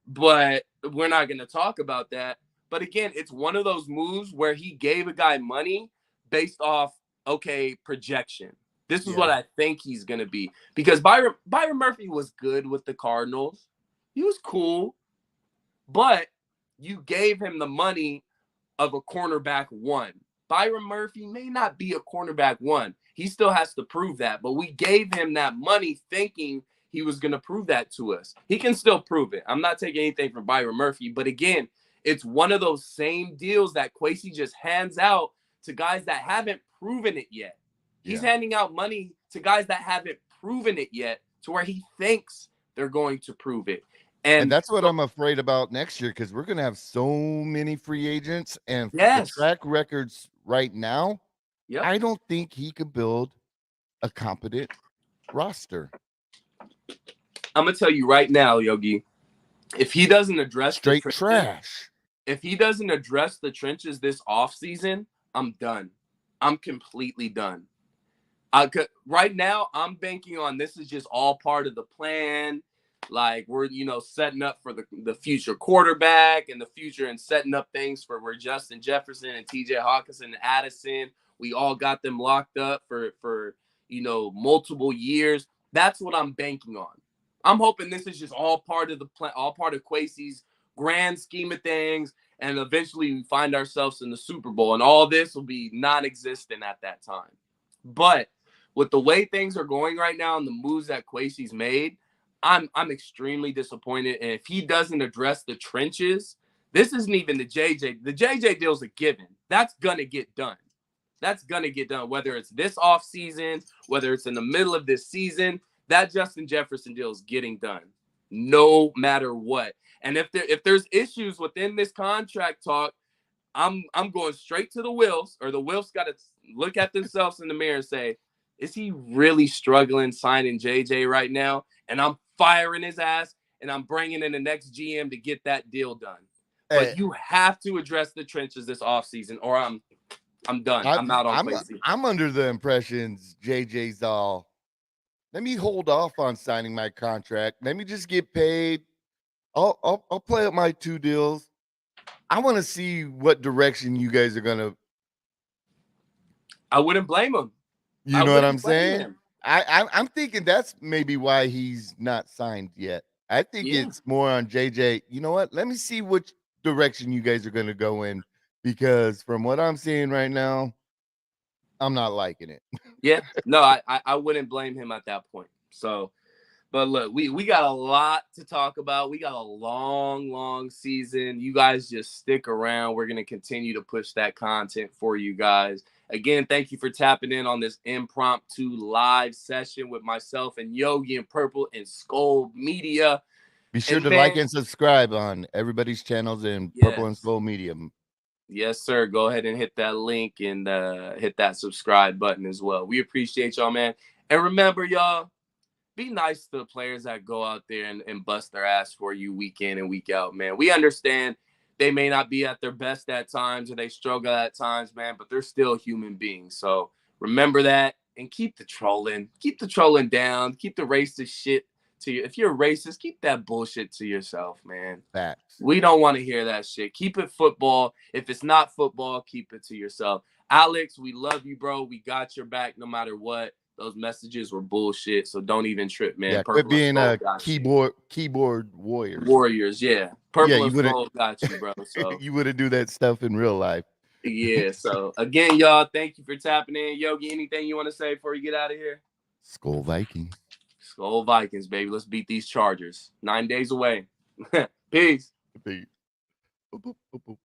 but we're not going to talk about that. But again, it's one of those moves where he gave a guy money based off, okay, projection. This is what I think he's going to be. Because Byron Murphy was good with the Cardinals. He was cool. But you gave him the money of a cornerback 1. Byron Murphy may not be a cornerback 1. He still has to prove that. But we gave him that money thinking he was going to prove that to us. He can still prove it. I'm not taking anything from Byron Murphy. But again, it's one of those same deals that Quasey just hands out to guys that haven't proven it yet. He's handing out money to guys that haven't proven it yet to where he thinks they're going to prove it. And that's what I'm afraid about next year because we're going to have so many free agents and the track records right now. Yep. I don't think he could build a competent roster. I'm going to tell you right now, Yogi, if he doesn't address straight trash, if he doesn't address the trenches this offseason, I'm done. I'm completely done. Right now, I'm banking on this is just all part of the plan. Like we're, setting up for the future quarterback and the future and setting up things for where Justin Jefferson and TJ Hawkinson and Addison, we all got them locked up for multiple years. That's what I'm banking on. I'm hoping this is just all part of the plan, all part of Quasey's grand scheme of things. And eventually we find ourselves in the Super Bowl and all this will be non-existent at that time. But with the way things are going right now and the moves that Quasey's made, I'm extremely disappointed. And if he doesn't address the trenches, this isn't even the JJ. The JJ deal's a given. That's going to get done. That's going to get done. Whether it's this offseason, whether it's in the middle of this season, that Justin Jefferson deal is getting done no matter what. And if there's issues within this contract talk, I'm going straight to the Wilfs, or the Wilfs got to look at themselves in the mirror and say, is he really struggling signing JJ right now? And I'm firing his ass, and I'm bringing in the next GM to get that deal done. But you have to address the trenches this offseason, or I'm done. I'm out on Quasey. I'm under the impressions JJ's all, let me hold off on signing my contract. Let me just get paid. I'll play up my 2 deals. I want to see what direction you guys are gonna. I wouldn't blame him. You know what I'm saying? I'm thinking that's maybe why he's not signed yet. I think it's more on JJ. You know what? Let me see which direction you guys are going to go in, because from what I'm seeing right now, I'm not liking it. Yeah, no, I wouldn't blame him at that point. So, but look, we got a lot to talk about. We got a long season. You guys just stick around. We're going to continue to push that content for you guys. Again, thank you for tapping in on this impromptu live session with myself and Yogi and Purple and Skull Media. Be sure to like and subscribe on everybody's channels in Purple and Skull Media. Yes, sir. Go ahead and hit that link and hit that subscribe button as well. We appreciate y'all, man. And remember, y'all, be nice to the players that go out there and bust their ass for you week in and week out, man. We understand they may not be at their best at times or they struggle at times, man, but they're still human beings. So remember that and keep the trolling. Keep the trolling down. Keep the racist shit to you. If you're a racist, keep that bullshit to yourself, man. Facts. We don't want to hear that shit. Keep it football. If it's not football, keep it to yourself. Alex, we love you, bro. We got your back no matter what. Those messages were bullshit, so don't even trip, man. Yeah, quit being a keyboard warriors. Warriors, yeah. Purple and Skull got you, bro. So you wouldn't do that stuff in real life. Yeah. So again, y'all, thank you for tapping in. Yogi, anything you want to say before you get out of here? Skull Vikings. Skull Vikings, baby. Let's beat these Chargers. 9 days away. Peace. Boop, boop, boop, boop.